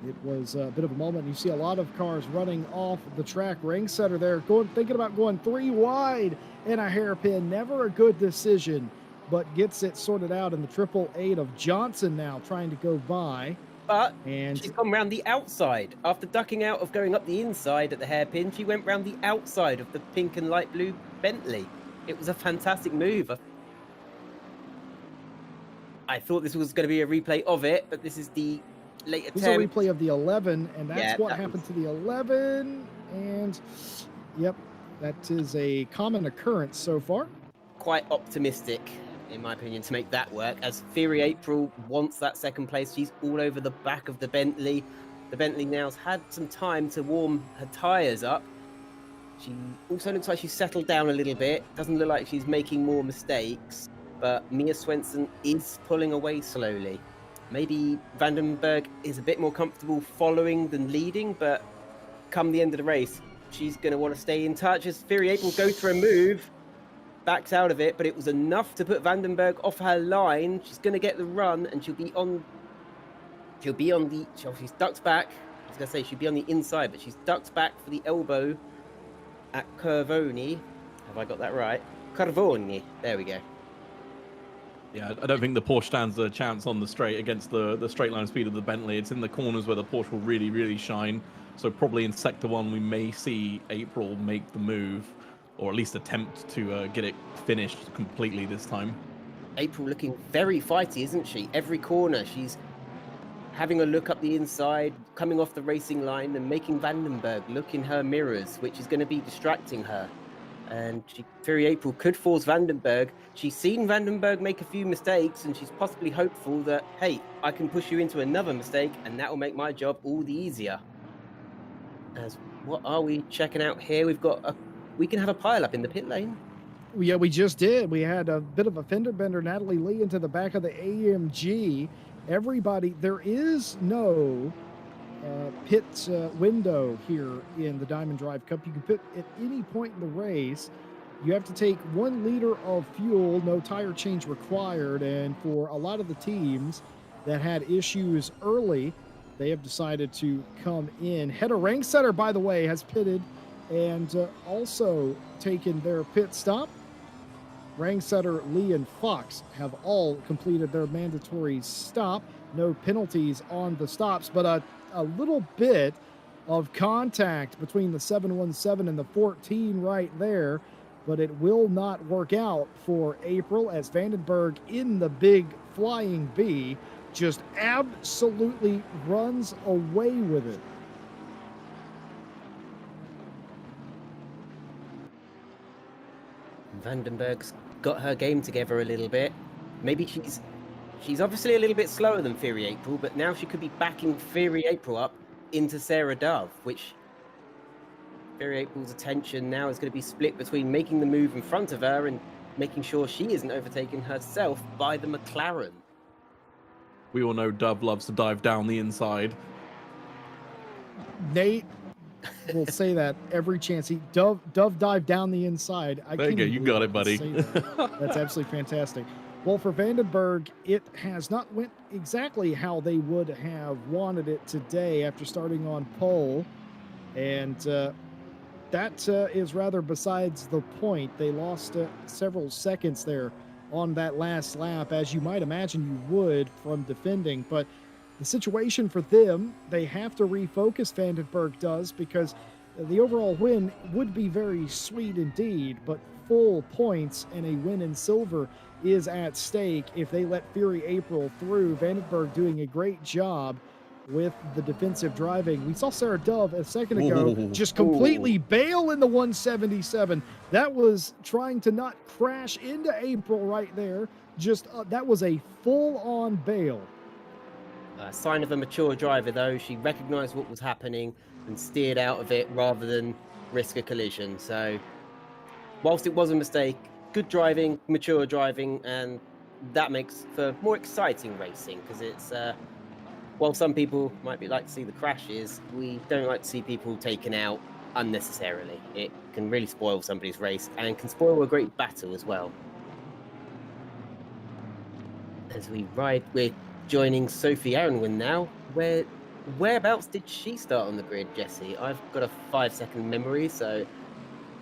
it was a bit of a moment. You see a lot of cars running off the track. Ringsetter there thinking about going 3 wide in a hairpin. Never a good decision, but gets it sorted out in the 888 of Johnson now trying to go by. But she's gone round the outside. After ducking out of going up the inside at the hairpin, she went round the outside of the pink and light blue Bentley. It was a fantastic move. I thought this was going to be a replay of it, but this is the late attempt. This is a replay of the 11, and that's what happened to the 11. And, yep, that is a common occurrence so far. Quite optimistic, in my opinion, to make that work, as Fury April wants that second place. She's all over the back of the Bentley. The Bentley now's had some time to warm her tyres up. She also looks like she's settled down a little bit. Doesn't look like she's making more mistakes, but Mia Swinson is pulling away slowly. Maybe Vandenberg is a bit more comfortable following than leading, but come the end of the race, she's going to want to stay in touch as Fury April goes for a move, backs out of it, but it was enough to put Vandenberg off her line. She's going to get the run, and she's ducked back. I was going to say she'll be on the inside, but she's ducked back for the elbow at Curvoni. Have I got that right? Curvoni. There we go. Yeah, I don't think the Porsche stands a chance on the straight against the straight line speed of the Bentley. It's in the corners where the Porsche will really, really shine. So probably in Sector 1, we may see April make the move, or at least attempt to get it finished completely this time. April looking very fighty, isn't she? Every corner, she's having a look up the inside, coming off the racing line and making Vandenberg look in her mirrors, which is going to be distracting her. And Fury April could force Vandenberg. She's seen Vandenberg make a few mistakes, and she's possibly hopeful that, hey, I can push you into another mistake, and that will make my job all the easier. As what are we checking out here? We can have a pile up in the pit lane. Yeah, we just did. We had a bit of a fender bender. Natalie Lee into the back of the AMG. Everybody, there is no pit window here in the Diamond Drive Cup. You can pit at any point in the race. You have to take 1 liter of fuel, no tire change required. And for a lot of the teams that had issues early, they have decided to come in. Hedda Rangsetter, by the way, has pitted and also taken their pit stop. Rangsetter, Lee, and Fox have all completed their mandatory stop. No penalties on the stops, but a little bit of contact between the 717 and the 14 right there, but it will not work out for April as Vandenberg in the big flying V just absolutely runs away with it. Vandenberg's got her game together a little bit. Maybe she's obviously a little bit slower than Fury April, but now she could be backing Fury April up into Sarah Dove, which Fury April's attention now is going to be split between making the move in front of her and making sure she isn't overtaken herself by the McLaren. We all know Dove loves to dive down the inside. Nate will say that every chance. Dove dive down the inside. There you go. You got it, buddy. That's absolutely fantastic. Well, for Vandenberg, it has not went exactly how they would have wanted it today after starting on pole. And that is rather besides the point. They lost several seconds there on that last lap, as you might imagine you would from defending. But the situation for them, they have to refocus, Vandenberg does, because the overall win would be very sweet indeed, but full points and a win in silver is at stake if they let Fury April through. Vandenberg doing a great job with the defensive driving. We saw Sarah Dove a second ago just completely bail in the 177. That was trying to not crash into April right there. Just that was a full-on bail. Sign of a mature driver, though. She recognized what was happening and steered out of it rather than risk a collision. So whilst it was a mistake, good driving, mature driving, and that makes for more exciting racing, because it's while some people might like to see the crashes, we don't like to see people taken out unnecessarily. It can really spoil somebody's race and can spoil a great battle as well. As we ride, we're joining Sophie Aronwin now. Whereabouts did she start on the grid, Jesse? I've got a 5-second memory, so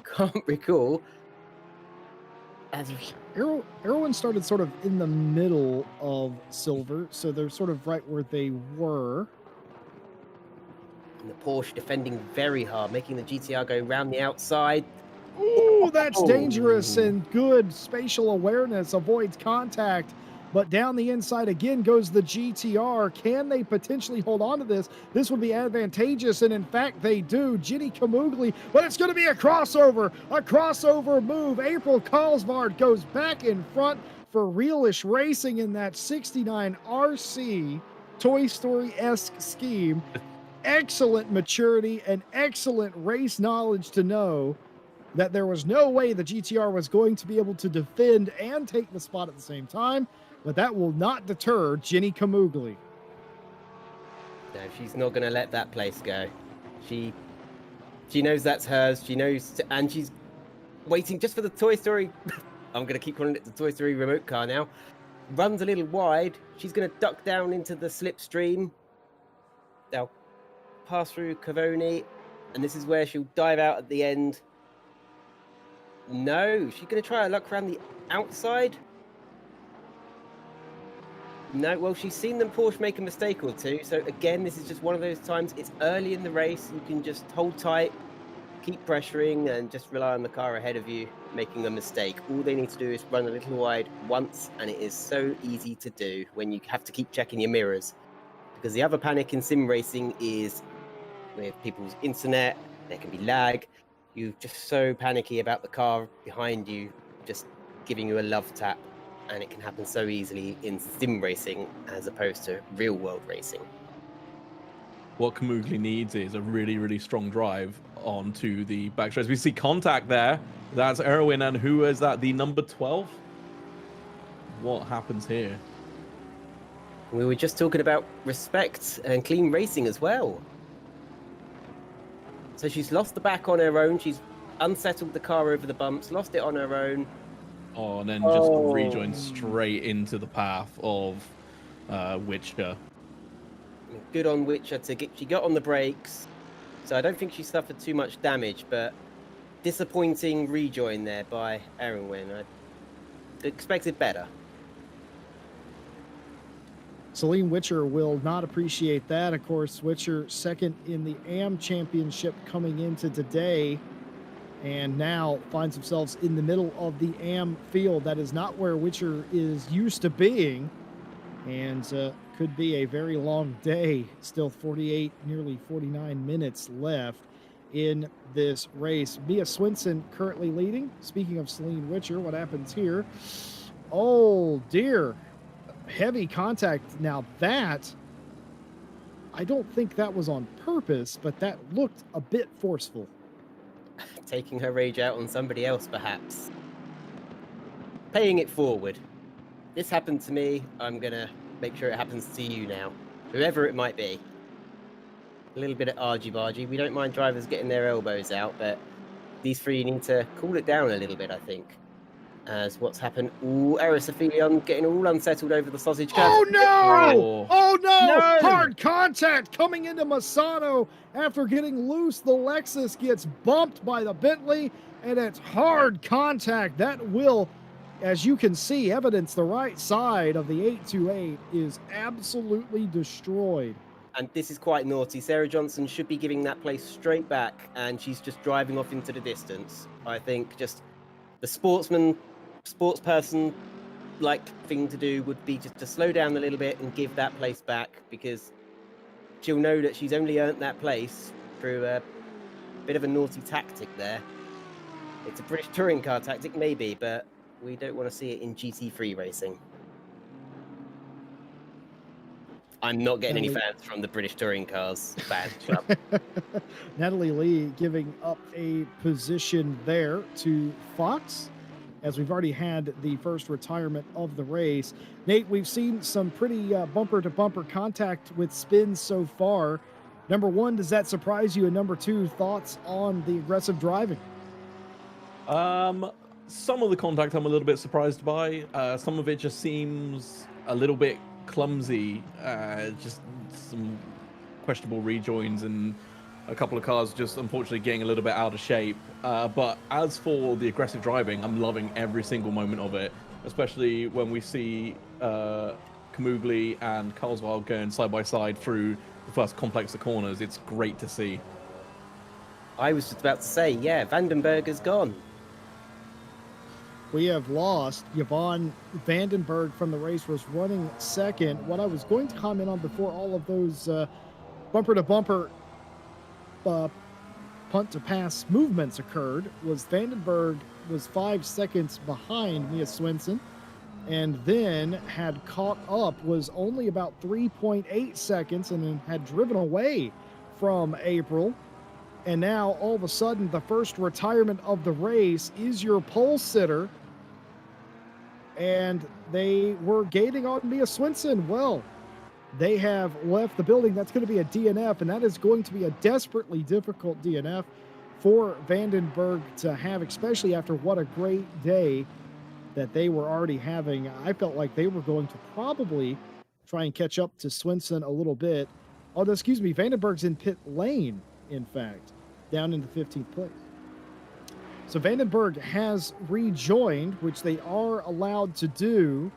can't recall. Erwin started sort of in the middle of silver, so they're sort of right where they were. And the Porsche defending very hard, making the GTR go round the outside. Ooh, that's dangerous, and good spatial awareness, avoids contact. But down the inside again goes the GTR. Can they potentially hold on to this? This would be advantageous, and in fact they do. Ginny Kamugli, but it's going to be a crossover move. April Karlsvard goes back in front for Realish Racing in that 69 RC Toy Story-esque scheme. Excellent maturity and excellent race knowledge to know that there was no way the GTR was going to be able to defend and take the spot at the same time. But that will not deter Ginny Kamugli. No, she's not going to let that place go. She knows that's hers. She knows, and she's waiting just for the Toy Story. I'm going to keep calling it the Toy Story remote car now. Runs a little wide. She's going to duck down into the slipstream. They'll pass through Cavoni, and this is where she'll dive out at the end. No, she's going to try her luck around the outside. No, well, she's seen the Porsche make a mistake or two. So again, this is just one of those times. It's early in the race. You can just hold tight, keep pressuring, and just rely on the car ahead of you making a mistake. All they need to do is run a little wide once, and it is so easy to do when you have to keep checking your mirrors. Because the other panic in sim racing is with people's internet, there can be lag. You're just so panicky about the car behind you just giving you a love tap, and it can happen so easily in sim racing as opposed to real world racing. What Kamugli needs is a really, really strong drive onto the backstretch. We see contact there. That's Erwin, and who is that? The number 12? What happens here? We were just talking about respect and clean racing as well. So she's lost the back on her own. She's unsettled the car over the bumps, lost it on her own. Oh, and then just rejoined straight into the path of Witcher. Good on Witcher to get. She got on the brakes, so I don't think she suffered too much damage. But disappointing rejoin there by Erwin. I expected better. Celine Witcher will not appreciate that. Of course, Witcher second in the AM Championship coming into today, and now finds themselves in the middle of the AM field. That is not where Witcher is used to being, and could be a very long day. Still 48, nearly 49 minutes left in this race. Mia Swinson currently leading. Speaking of Celine Witcher, what happens here? Oh, dear. Heavy contact. Now that, I don't think that was on purpose, but that looked a bit forceful. Taking her rage out on somebody else, perhaps. Paying it forward. This happened to me. I'm going to make sure it happens to you now. Whoever it might be. A little bit of argy-bargy. We don't mind drivers getting their elbows out, but these three need to cool it down a little bit, I think. As what's happened. Ooh, Erisophion getting all unsettled over the sausage curve. Oh no! Oh no! No! Hard contact coming into Misano after getting loose. The Lexus gets bumped by the Bentley, and it's hard contact. That will, as you can see, evidence the right side of the 828 is absolutely destroyed. And this is quite naughty. Sarah Johnson should be giving that place straight back, and she's just driving off into the distance. I think just the sportsperson like thing to do would be just to slow down a little bit and give that place back, because she'll know that she's only earned that place through a bit of a naughty tactic there. It's a British touring car tactic, maybe, but we don't want to see it in GT3 racing. I'm not getting any fans from the British touring cars fan club. Natalie Lee giving up a position there to Fox, as we've already had the first retirement of the race. Nate, we've seen some pretty bumper-to-bumper contact with spins so far. Number one, does that surprise you? And number two, thoughts on the aggressive driving? Some of the contact I'm a little bit surprised by. Some of it just seems a little bit clumsy. Just some questionable rejoins and a couple of cars just unfortunately getting a little bit out of shape. But as for the aggressive driving, I'm loving every single moment of it, especially when we see Kamugli and Carlswell going side by side through the first complex of corners. It's great to see. I was just about to say, yeah, Vandenberg is gone. We have lost. Yvonne Vandenberg from the race was running second. What I was going to comment on before all of those bumper-to-bumper punt-to-pass movements occurred was Vandenberg was 5 seconds behind Mia Swinson, and then had caught up, was only about 3.8 seconds, and then had driven away from April. And now, all of a sudden, the first retirement of the race is your pole sitter. And they were gating on Mia Swinson. Well, they have left the building. That's going to be a DNF, and that is going to be a desperately difficult DNF for Vandenberg to have, especially after what a great day that they were already having. I felt like they were going to probably try and catch up to Swinson a little bit. Oh, no, excuse me. Vandenberg's in pit lane, in fact, down into 15th place. So Vandenberg has rejoined, which they are allowed to do,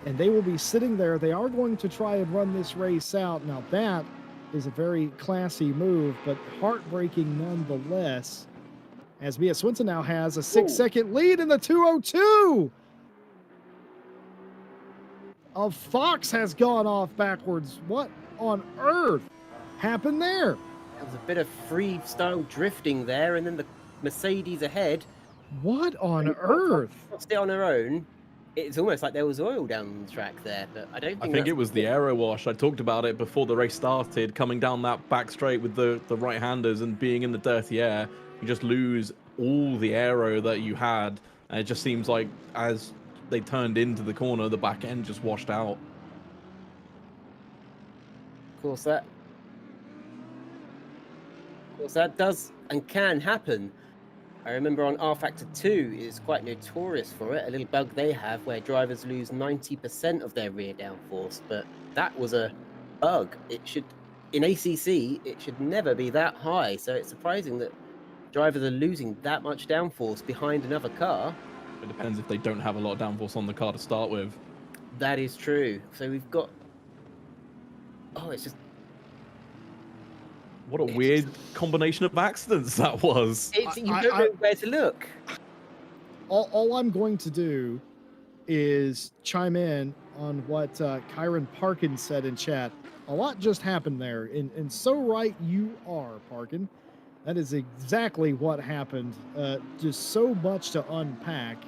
and they will be sitting there. They are going to try and run this race out. Now that is a very classy move, but heartbreaking nonetheless, as Mia Swinson now has a 6-second lead in the 202. A fox has gone off backwards. What on earth happened there? There was a bit of freestyle drifting there, and then the Mercedes ahead. What on and earth? lost it on her own. It's almost like there was oil down the track there, but I don't I think think that's it was the aero wash. I talked about it before the race started, coming down that back straight with the right-handers and being in the dirty air. You just lose all the aero that you had, and it just seems like as they turned into the corner, the back end just washed out. Of course that does and can happen. I remember on R Factor 2 is quite notorious for it, a little bug they have where drivers lose 90% of their rear downforce, but that was a bug. In ACC, it should never be that high, so it's surprising that drivers are losing that much downforce behind another car. It depends if they don't have a lot of downforce on the car to start with. That is true. So we've got... Oh, it's just... What a weird combination of accidents that was. You don't know where to look. All I'm going to do is chime in on what Kyron Parkin said in chat. A lot just happened there, and so right you are, Parkin. That is exactly what happened. Just so much to unpack,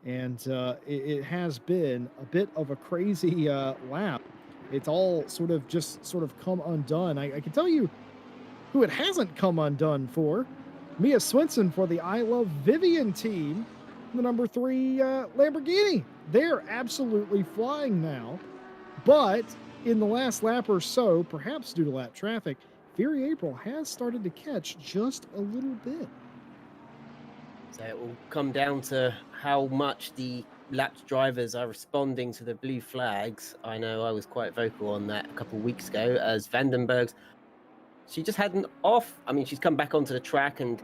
and it has been a bit of a crazy lap. It's all sort of come undone. I can tell you who it hasn't come undone for. Mia Swenson for the I Love Vivian team, the number 3 Lamborghini. They're absolutely flying now. But in the last lap or so, perhaps due to lap traffic, Fury April has started to catch just a little bit. So it will come down to how much the lapped drivers are responding to the blue flags. I know I was quite vocal on that a couple of weeks ago, as Vandenberg's, she just had an off. I mean, she's come back onto the track, and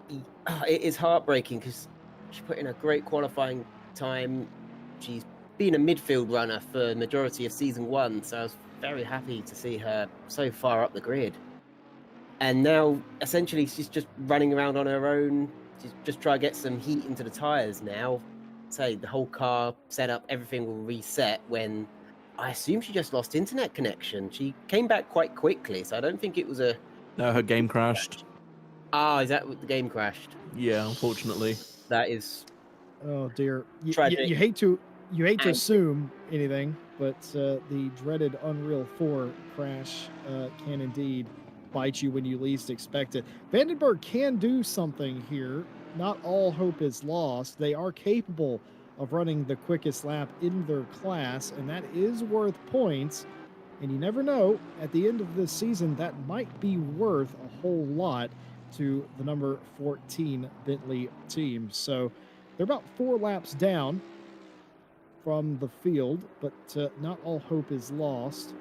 it is heartbreaking because she put in a great qualifying time. She's been a midfield runner for the majority of season 1, so I was very happy to see her so far up the grid. And now, essentially, she's just running around on her own. She's just trying to get some heat into the tyres now. Say the whole car setup, everything will reset when I assume she just lost internet connection. She came back quite quickly, so I don't think it was a... No, her game crashed. Ah, is that what the game crashed? Yeah, unfortunately. That is... Oh dear. You hate to assume anything, but the dreaded Unreal 4 crash can indeed bite you when you least expect it. Vandenberg can do something here. Not all hope is lost. They are capable of running the quickest lap in their class, and that is worth points. And you never know, at the end of this season, that might be worth a whole lot to the number 14 Bentley team. So they're about 4 laps down from the field, but not all hope is lost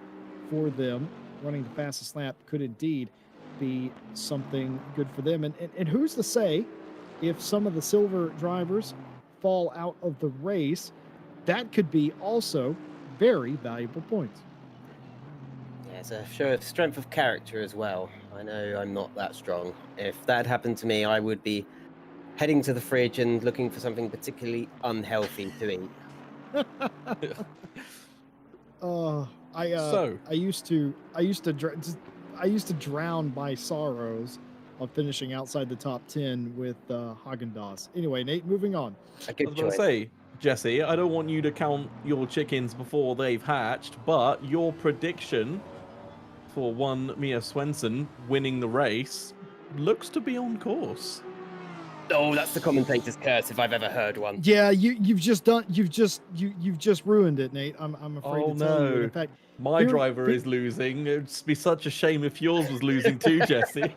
for them. Running the fastest lap could indeed be something good for them. And who's to say if some of the silver drivers fall out of the race, that could be also very valuable points. Yeah, it's a show of strength of character as well. I know I'm not that strong. If that happened to me, I would be heading to the fridge and looking for something particularly unhealthy to eat. I used to drown my sorrows of finishing outside the top 10 with Haagen-Dazs. Anyway, Nate, moving on. I was going to say, Jesse, I don't want you to count your chickens before they've hatched, but your prediction for one Mia Swenson winning the race looks to be on course. Oh, that's the commentator's curse if I've ever heard one. Yeah, you've just ruined it, Nate. I'm afraid to tell you. In fact, my driver is losing. It'd be such a shame if yours was losing too, Jesse.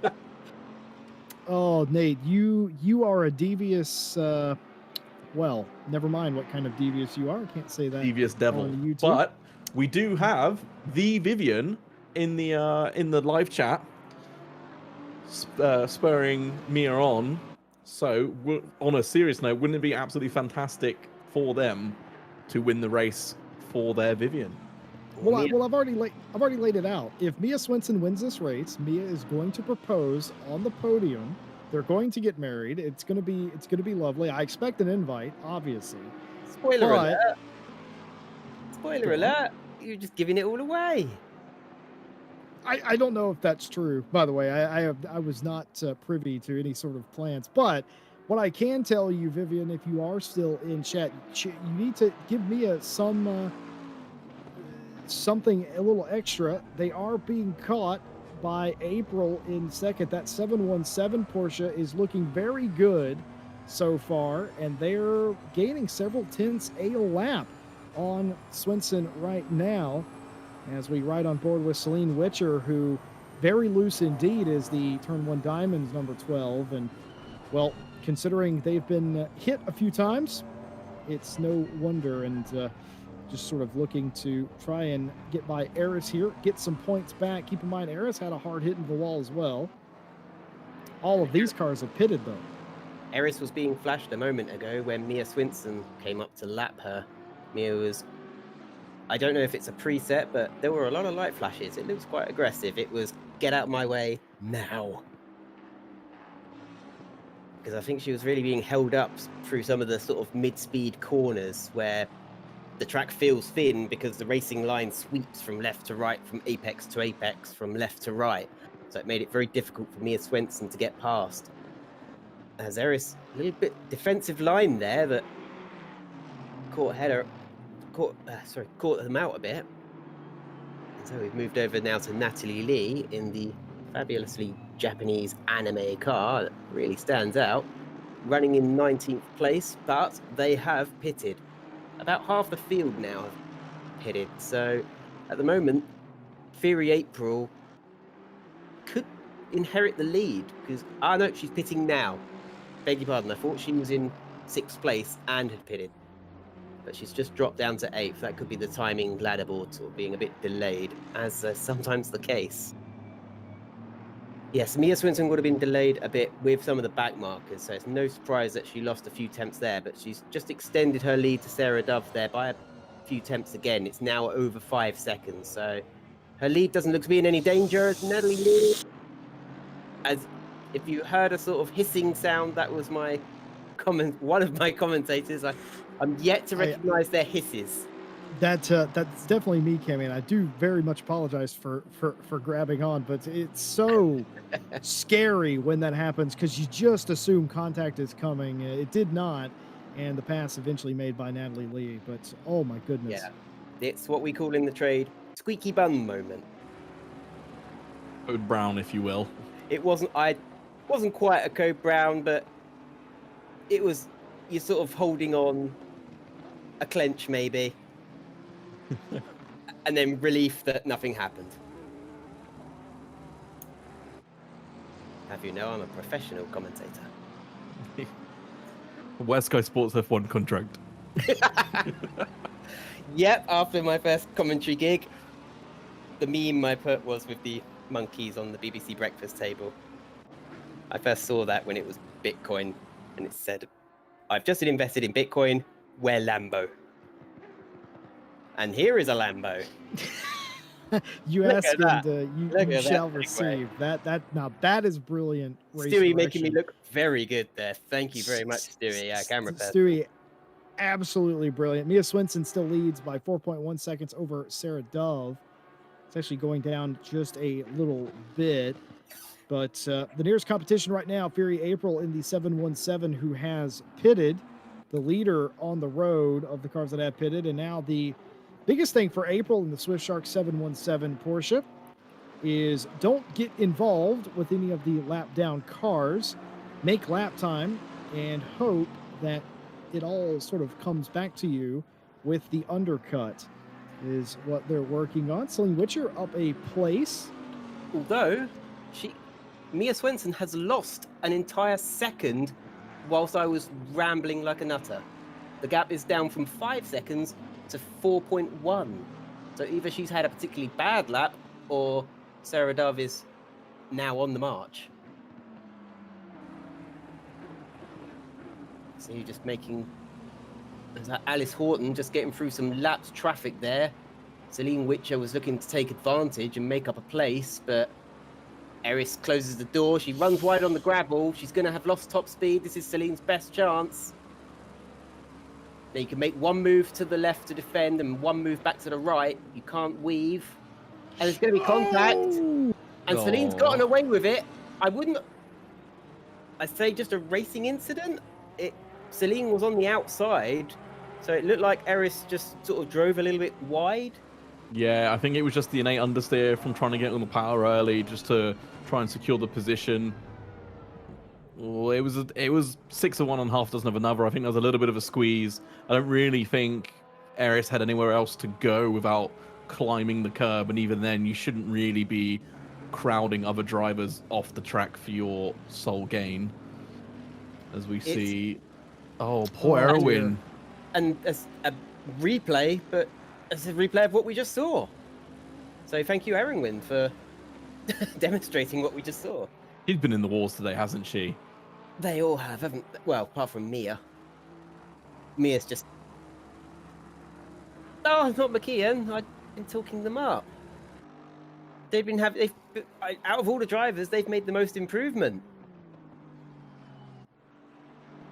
Oh, Nate, you are a devious. Well, never mind what kind of devious you are. I can't say that. Devious devil. But we do have the Vivian in the live chat, spurring Mia on. So, on a serious note, wouldn't it be absolutely fantastic for them to win the race for their Vivian? Well, I've already laid it out. If Mia Swenson wins this race, Mia is going to propose on the podium. They're going to get married. It's gonna be lovely. I expect an invite, obviously. Spoiler Spoiler alert, you're just giving it all away. I don't know if that's true, by the way. I was not privy to any sort of plans, but what I can tell you, Vivian, if you are still in chat, you need to give me something a little extra. They are being caught by April in second. That 717 Porsche is looking very good so far, and they're gaining several tenths a lap on Swenson right now, as we ride on board with Celine Witcher, who very loose indeed is the Turn 1 Diamonds number 12. And, well, considering they've been hit a few times, it's no wonder. And just sort of looking to try and get by Eris here, get some points back. Keep in mind, Eris had a hard hit in the wall as well. All of these cars have pitted, though. Eris was being flashed a moment ago when Mia Swinson came up to lap her. Mia was... I don't know if it's a preset, but there were a lot of light flashes. It looks quite aggressive. It was, get out of my way now. Because I think she was really being held up through some of the sort of mid-speed corners where the track feels thin because the racing line sweeps from left to right, from apex to apex, from left to right. So it made it very difficult for Mia Swenson to get past. As Eris, a little bit defensive line there that caught them out a bit. And so we've moved over now to Natalie Lee in the fabulously Japanese anime car that really stands out, running in 19th place, but they have pitted. About half the field now have pitted, so at the moment, Fury April could inherit the lead, because, no, she's pitting now. Beg your pardon, I thought she was in 6th place and had pitted. But she's just dropped down to 8th. That could be the timing ladder board sort of being a bit delayed, as sometimes the case. Yes, Mia Swinson would have been delayed a bit with some of the back markers, so it's no surprise that she lost a few tenths there, but she's just extended her lead to Sarah Dove there by a few tenths again. It's now over 5 seconds, so her lead doesn't look to be in any danger as Natalie Lee. As if you heard a sort of hissing sound, that was my one of my commentators. I'm yet to recognize their hisses. That's definitely me, Cammy, and I do very much apologize for grabbing on, but it's so scary when that happens because you just assume contact is coming. It did not, and the pass eventually made by Natalie Lee, but oh my goodness. Yeah, it's what we call in the trade squeaky bum moment. Code Brown, if you will. It wasn't quite a Code Brown, but it was, you're sort of holding on a clench maybe. And then relief that nothing happened. Have you know I'm a professional commentator? West Sky Sports F1 contract. Yep, after my first commentary gig, the meme I put was with the monkeys on the BBC breakfast table. I first saw that when it was Bitcoin, and it said, "I've just invested in Bitcoin, wear Lambo." And here is a Lambo. You Look ask at and you shall receive. That is brilliant. Stewie making me look very good there. Thank you very much, Stewie. Yeah, camera person. Stewie, absolutely brilliant. Mia Swinson still leads by 4.1 seconds over Sarah Dove. It's actually going down just a little bit. But the nearest competition right now, Fury April in the 717, who has pitted, the leader on the road of the cars that have pitted, and now the biggest thing for April in the Swift Shark 717 Porsche is don't get involved with any of the lap down cars. Make lap time and hope that it all sort of comes back to you with the undercut is what they're working on. Celine Witcher up a place. Although, Mia Swinson has lost an entire second whilst I was rambling like a nutter. The gap is down from 5 seconds to 4.1. So either she's had a particularly bad lap or Sarah Dove is now on the march. So you're just making... Is that Alice Horton just getting through some lapped traffic there? Celine Witcher was looking to take advantage and make up a place, but Eris closes the door. She runs wide on the gravel. She's going to have lost top speed. This is Celine's best chance. Now you can make one move to the left to defend and one move back to the right. You can't weave. And there's going to be contact. Oh! And Celine's gotten away with it. I'd say just a racing incident. Celine was on the outside, so it looked like Eris just sort of drove a little bit wide. Yeah, I think it was just the innate understeer from trying to get on the power early, just to try and secure the position. Well, it was 6 of one and half dozen of another. I think there was a little bit of a squeeze. I don't really think Eris had anywhere else to go without climbing the curb, and even then, you shouldn't really be crowding other drivers off the track for your sole gain. As we see, oh, poor Erwin. And as a replay, but as a replay of what we just saw. So thank you, Erwin, for demonstrating what we just saw. She's been in the wars today, hasn't she? They all have, haven't they? Well, apart from Mia. Mia's just... Oh, not McKeon. I've been talking them up. They've been having... Out of all the drivers, they've made the most improvement.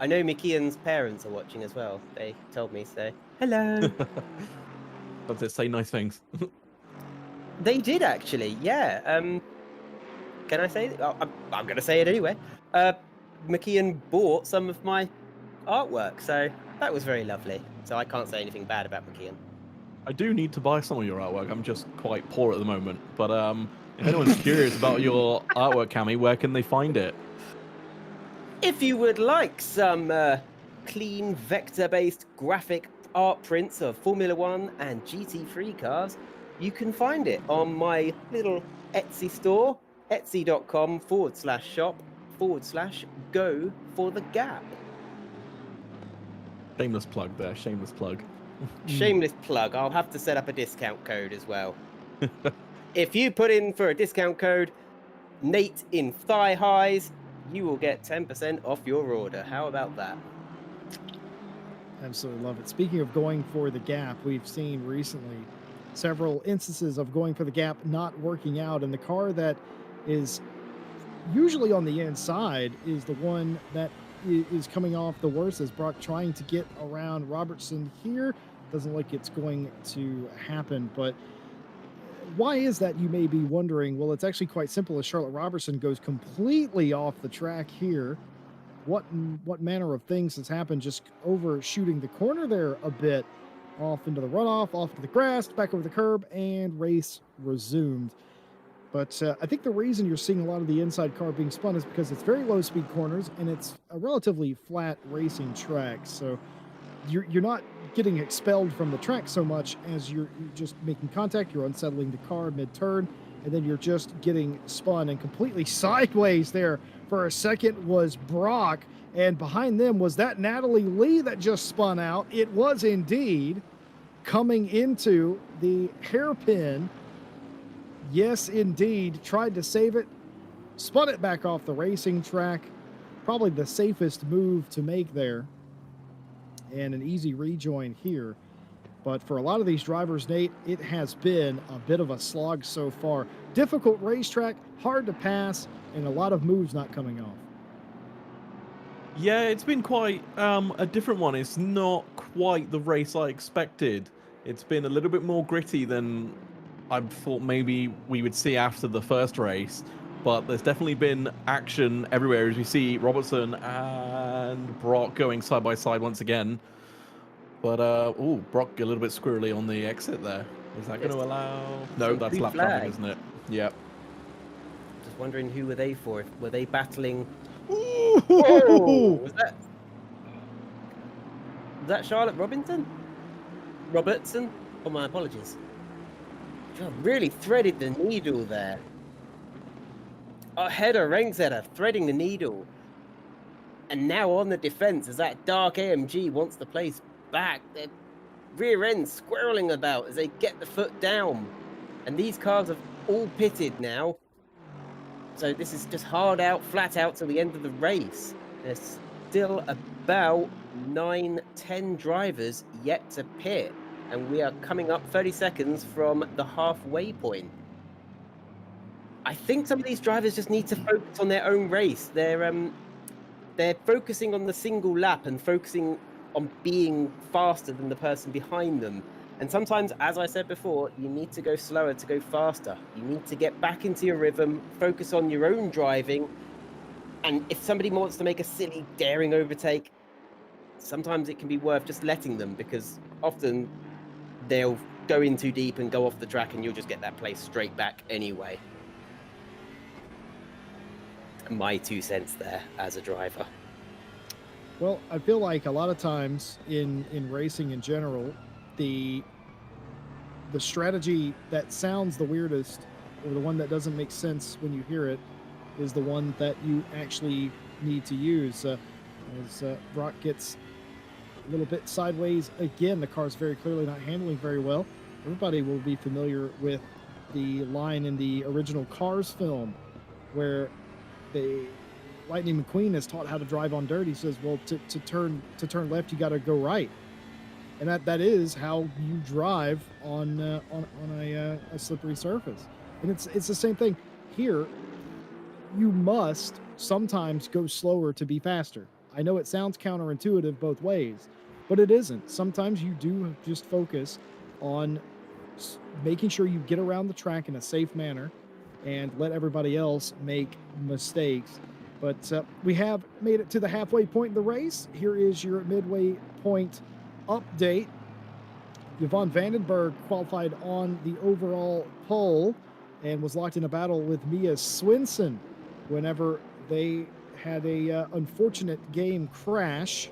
I know McKeon's parents are watching as well. They told me so. Hello. Does it say nice things? They did, actually, yeah. Can I say it? I'm going to say it anyway. McKeon bought some of my artwork, so that was very lovely. So I can't say anything bad about McKeon. I do need to buy some of your artwork. I'm just quite poor at the moment. But if anyone's curious about your artwork, Cammy, where can they find it? If you would like some clean vector-based graphic art prints of Formula 1 and GT3 cars, you can find it on my little Etsy store, etsy.com/shop/go for the gap. Shameless plug there, shameless plug. Shameless plug. I'll have to set up a discount code as well. If you put in for a discount code, Nate in thigh highs, you will get 10% off your order. How about that? Absolutely love it. Speaking of going for the gap, we've seen recently several instances of going for the gap not working out, and the car that is usually on the inside is the one that is coming off the worst, as Brock trying to get around Robertson here. Doesn't look like it's going to happen, but why is that, you may be wondering? Well, it's actually quite simple, as Charlotte Robertson goes completely off the track here. What manner of things has happened? Just overshooting the corner there a bit, off into the runoff, off to the grass, back over the curb, and race resumed. But I think the reason you're seeing a lot of the inside car being spun is because it's very low speed corners and it's a relatively flat racing track. So you're not getting expelled from the track so much as you're just making contact, you're unsettling the car mid-turn, and then you're just getting spun. And completely sideways there for a second was Brock, and behind them was that Natalie Lee that just spun out. It was indeed coming into the hairpin. Yes, indeed. Tried to save it, spun it back off the racing track. Probably the safest move to make there, and an easy rejoin here. But for a lot of these drivers, Nate, it has been a bit of a slog so far. Difficult racetrack, hard to pass, and a lot of moves not coming off. Yeah, it's been quite a different one. It's not quite the race I expected. It's been a little bit more gritty than I thought maybe we would see after the first race. But there's definitely been action everywhere, as we see Robertson and Brock going side by side once again. But, Brock a little bit squirrely on the exit there. Is that going to allow... No, that's lap traffic, isn't it? Yeah. Just wondering who were they for? Were they battling... Ooh! Whoa! Was that Charlotte Robertson? Oh, my apologies. God, really threaded the needle there. Header, Rengseder, threading the needle. And now on the defense, as that dark AMG wants the place back. Their rear end squirreling about as they get the foot down. And these cars have all pitted now. So this is just hard out, flat out till the end of the race. There's still about 9-10 drivers yet to pit. And we are coming up 30 seconds from the halfway point. I think some of these drivers just need to focus on their own race. They're focusing on the single lap and focusing on being faster than the person behind them. And sometimes, as I said before, you need to go slower to go faster. You need to get back into your rhythm, focus on your own driving. And if somebody wants to make a silly, daring overtake, sometimes it can be worth just letting them, because often they'll go in too deep and go off the track and you'll just get that place straight back anyway. My 2 cents there as a driver. Well, I feel like a lot of times in racing in general, the strategy that sounds the weirdest, or the one that doesn't make sense when you hear it, is the one that you actually need to use. As Brock gets a little bit sideways again, the car's very clearly not handling very well. Everybody will be familiar with the line in the original Cars film where the Lightning McQueen is taught how to drive on dirt. He says, well, to turn left, you got to go right. And that is how you drive on a slippery surface. And it's the same thing here. You must sometimes go slower to be faster. I know it sounds counterintuitive both ways, but it isn't. Sometimes you do just focus on making sure you get around the track in a safe manner and let everybody else make mistakes. But we have made it to the halfway point in the race. Here is your midway point update. Yvonne Vandenberg qualified on the overall pole and was locked in a battle with Mia Swinson whenever they had a unfortunate game crash,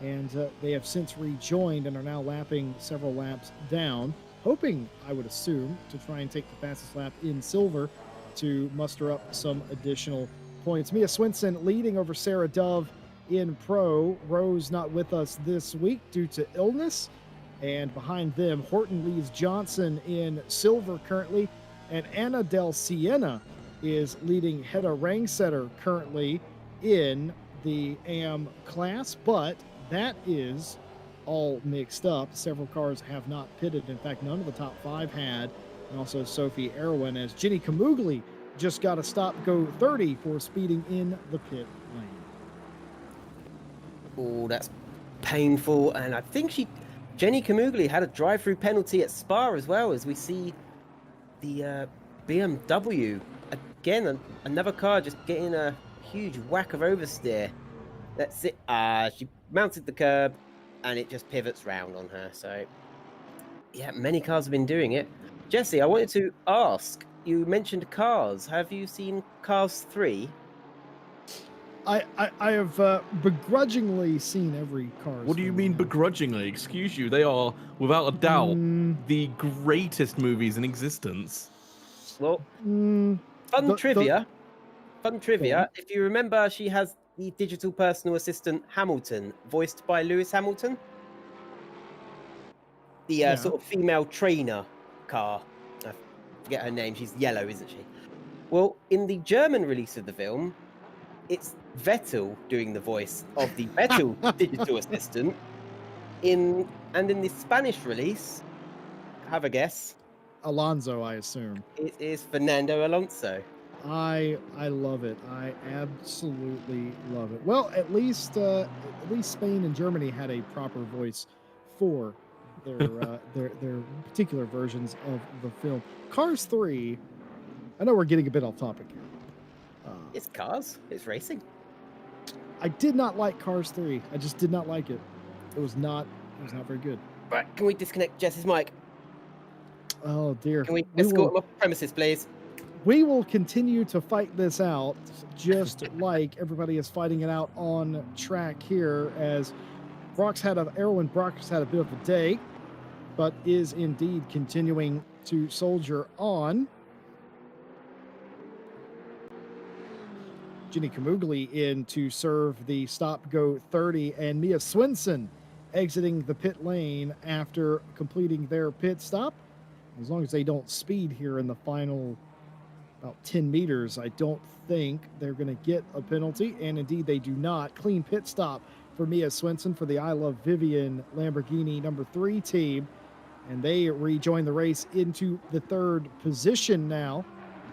and they have since rejoined and are now lapping several laps down, hoping, I would assume, to try and take the fastest lap in silver to muster up some additional points. Mia Swinson leading over Sarah Dove in pro. Rose not with us this week due to illness. And behind them, Horton Lees Johnson in silver currently. And Anna Del Siena is leading Hedda Rangsetter currently in the AM class. But that is all mixed up. Several cars have not pitted. In fact, none of the top 5 had. And also Sophie Erwin, as Jenny Kamugli just got a stop go 30 for speeding in the pit lane. Oh, that's painful. And I think Jenny Kamugli had a drive-through penalty at Spa as well, as we see the BMW. Again, another car just getting a huge whack of oversteer. That's it. She mounted the curb and it just pivots round on her. So, yeah, many cars have been doing it. Jesse, I wanted to ask, you mentioned Cars. Have you seen Cars 3? I have begrudgingly seen every Cars. What do you mean begrudgingly? Excuse you. They are, without a doubt, the greatest movies in existence. Well, fun trivia. If you remember, she has the digital personal assistant Hamilton, voiced by Lewis Hamilton. The sort of female trainer car. I forget her name. She's yellow, isn't she? Well, in the German release of the film, it's Vettel doing the voice of the Vettel digital assistant. In the Spanish release, have a guess. Alonso, I assume. It is Fernando Alonso. I love it. I absolutely love it. Well, at least Spain and Germany had a proper voice for their particular versions of the film. Cars 3. I know we're getting a bit off topic here. It's cars. It's racing. I did not like Cars 3. I just did not like it. It was not very good. Right, can we disconnect Jess's mic? Oh dear. Can we escort him off the premises, please? We will continue to fight this out, just like everybody is fighting it out on track here, as Erwin Brock's had a bit of a day, but is indeed continuing to soldier on. Jenny Kamugli in to serve the stop go 30, and Mia Swinson exiting the pit lane after completing their pit stop. As long as they don't speed here in the final about 10 meters, I don't think they're going to get a penalty, and indeed they do not. Clean pit stop for Mia Swinson for the I Love Vivian Lamborghini number 3 team, and they rejoin the race into the 3rd position now.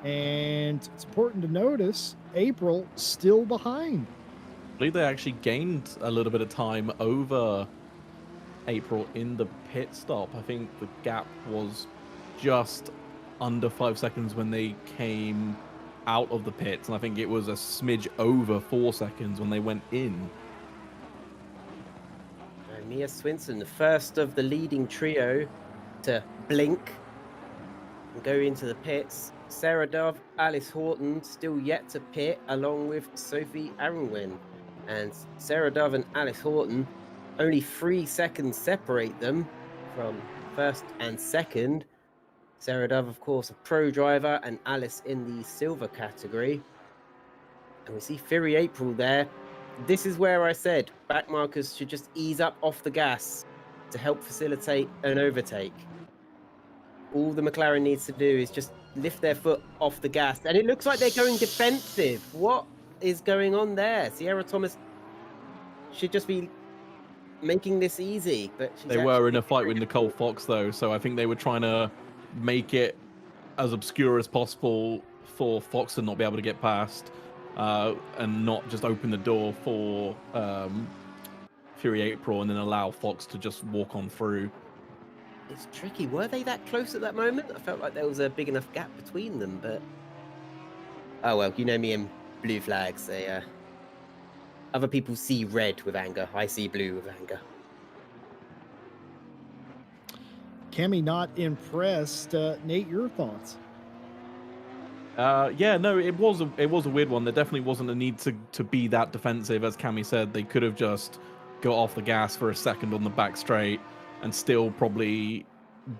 And it's important to notice April still behind. I believe they actually gained a little bit of time over April in the pit stop. I think the gap was just under 5 seconds when they came out of the pits, and I think it was a smidge over 4 seconds when they went in. Mia Swinson, the first of the leading trio to blink and go into the pits. Sarah Dove, Alice Horton still yet to pit, along with Sophie Aronwin. And Sarah Dove and Alice Horton, only 3 seconds separate them from first and second. Sarah Dove, of course, a pro driver, and Alice in the silver category. And we see Fury April there. This is where I said back markers should just ease up off the gas to help facilitate an overtake. All the McLaren needs to do is just lift their foot off the gas. And it looks like they're going defensive. What is going on there? Sierra Thomas should just be making this easy. But they were in a fight with Nicole Fox, though, so I think they were trying to make it as obscure as possible for Fox to not be able to get past. And not just open the door for Fury April and then allow Fox to just walk on through. It's tricky. Were they that close at that moment? I felt like there was a big enough gap between them, but... Oh, well, you know me and blue flags. They, other people see red with anger. I see blue with anger. Cammy not impressed. Nate, your thoughts? Yeah, no, it was a weird one. There definitely wasn't a need to be that defensive, as Cammy said. They could have just got off the gas for a second on the back straight and still probably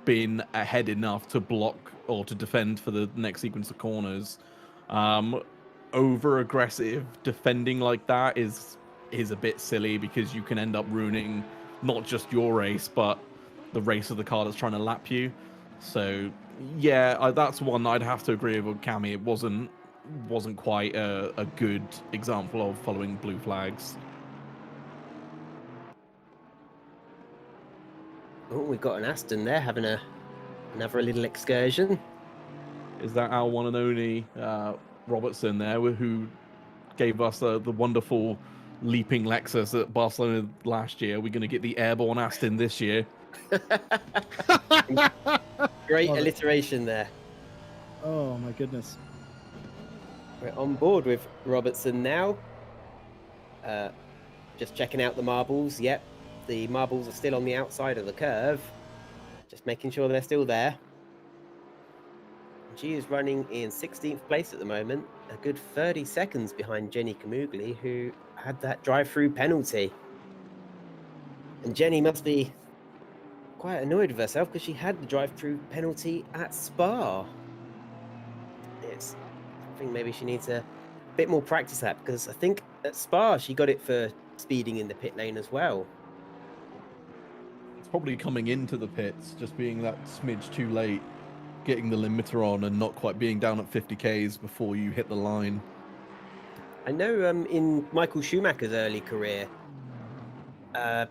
been ahead enough to block or to defend for the next sequence of corners. Over aggressive defending like that is a bit silly, because you can end up ruining not just your race but the race of the car that's trying to lap you. So yeah, that's one I'd have to agree with Cammy. It wasn't quite a good example of following blue flags. Oh, we've got an Aston there having another little excursion. Is that our one and only Robertson there, who gave us the wonderful leaping Lexus at Barcelona last year? We're going to get the airborne Aston this year. Great alliteration there. Oh my goodness. We're on board with Robertson now. Just checking out the marbles. Yep, the marbles are still on the outside of the curve. Just making sure they're still there. She is running in 16th place at the moment, a good 30 seconds behind Jenny Kamugli, who had that drive-through penalty. And Jenny must be quite annoyed with herself because she had the drive-through penalty at Spa. I think maybe she needs a bit more practice at, because I think at Spa she got it for speeding in the pit lane as well. It's probably coming into the pits, just being that smidge too late, getting the limiter on and not quite being down at 50 Ks before you hit the line. I know in Michael Schumacher's early career,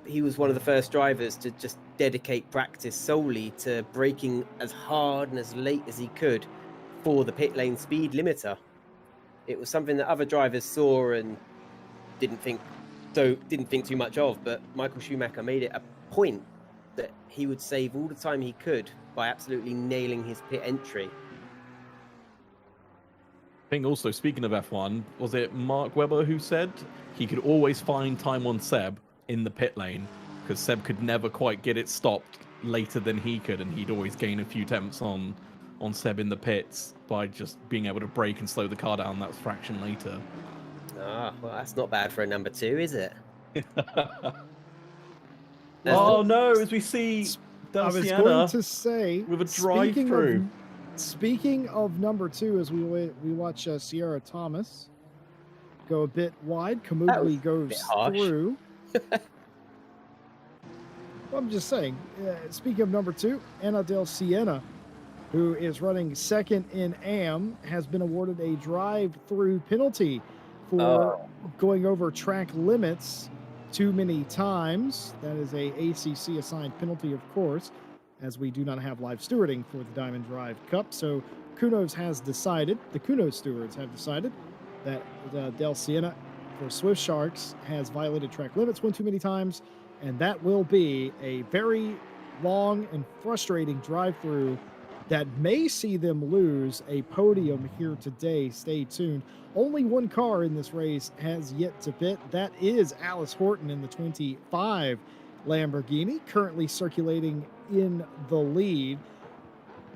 he was one of the first drivers to just dedicate practice solely to braking as hard and as late as he could for the pit lane speed limiter. It was something that other drivers saw and didn't think too much of, but Michael Schumacher made it a point that he would save all the time he could by absolutely nailing his pit entry. I think also, speaking of F1, was it Mark Webber who said he could always find time on Seb in the pit lane, because Seb could never quite get it stopped later than he could, and he'd always gain a few temps on Seb in the pits by just being able to brake and slow the car down that fraction later. Ah, well, that's not bad for a number 2, is it? Oh no, as we see I was Sienna going to say, with a drive-through. Speaking of number 2, as we watch Sierra Thomas go a bit wide, Kamugli goes through. Well, I'm just saying, speaking of number 2, Ana Del Siena, who is running second in AM, has been awarded a drive-through penalty for going over track limits too many times. That is a ACC assigned penalty, of course, as we do not have live stewarding for the Diamond Drive Cup. So the Kunos stewards have decided that Del Siena for Swift Sharks has violated track limits one too many times and that will be a very long and frustrating drive-through that may see them lose a podium here today. Stay tuned. Only one car in this race has yet to pit. That is Alice Horton in the 25 Lamborghini, currently circulating in the lead.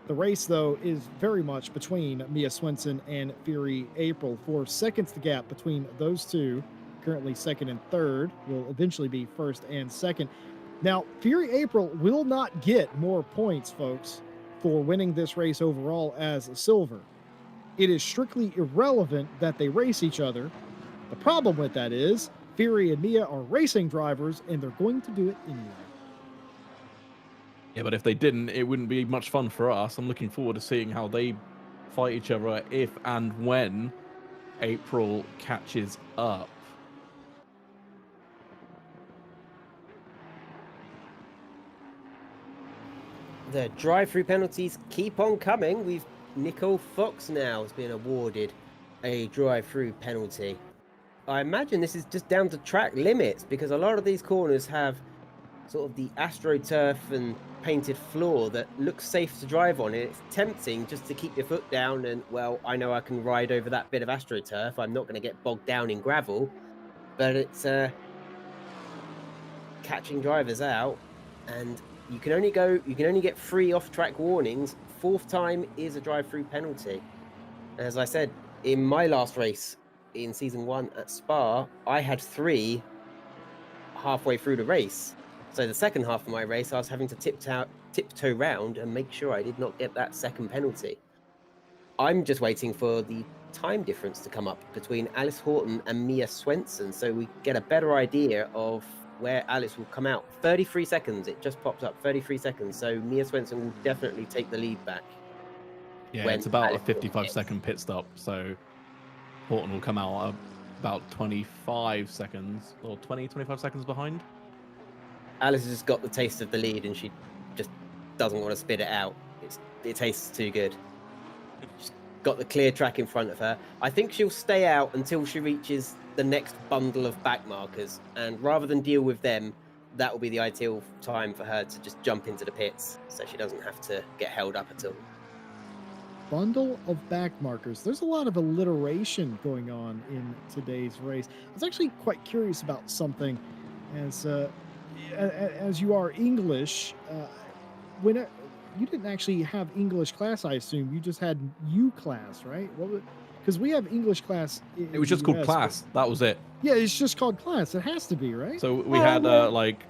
The race, though, is very much between Mia Swenson and Fury April. 4 seconds the gap between those two. Currently second and third, will eventually be first and second. Now, Fury April will not get more points, folks, for winning this race overall as a silver. It is strictly irrelevant that they race each other. The problem with that is Fury and Mia are racing drivers, and they're going to do it anyway. Yeah, but if they didn't, it wouldn't be much fun for us. I'm looking forward to seeing how they fight each other if and when April catches up. The drive-through penalties keep on coming. Nicole Fox now has been awarded a drive-through penalty. I imagine this is just down to track limits, because a lot of these corners have sort of the AstroTurf and painted floor that looks safe to drive on, and it's tempting just to keep your foot down and, well, I know I can ride over that bit of AstroTurf. I'm not going to get bogged down in gravel, but it's catching drivers out, and you can only get 3 off-track warnings. 4th time is a drive-through penalty. As I said, in my last race in season 1 at Spa, I had 3 halfway through the race. So the second half of my race, I was having to tiptoe round and make sure I did not get that second penalty. I'm just waiting for the time difference to come up between Alice Horton and Mia Swenson, so we get a better idea of where Alice will come out. 33 seconds, it just popped up, 33 seconds. So Mia Swenson will definitely take the lead back. Yeah, it's about a 55-second pit stop, so Horton will come out about 25 seconds, or 25 seconds behind. Alice has just got the taste of the lead, and she just doesn't want to spit it out. It tastes too good. She's got the clear track in front of her. I think she'll stay out until she reaches the next bundle of back markers, and rather than deal with them, that will be the ideal time for her to just jump into the pits, so she doesn't have to get held up at all. Bundle of back markers. There's a lot of alliteration going on in today's race. I was actually quite curious about something, as you are English, when you didn't actually have English class, I assume you just had U class, right? Because we have English class. It was just called class. That was it. Yeah, it's just called class. It has to be, right? So we had like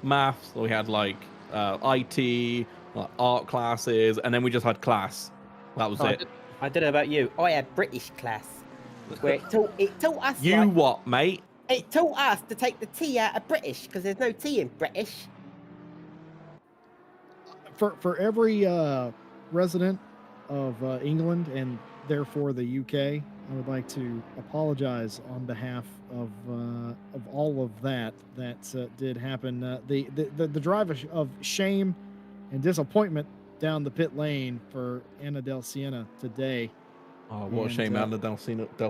maths, we had like IT, like art classes, and then we just had class. That was it. I don't know about you. I had British class, where it taught us. You what, mate? It taught us to take the T out of British, because there's no T in British. For every resident of England and therefore the UK, I would like to apologize on behalf of all of that did happen. The drive of shame and disappointment down the pit lane for Anna Del Siena today. Oh, what a shame, Anna Del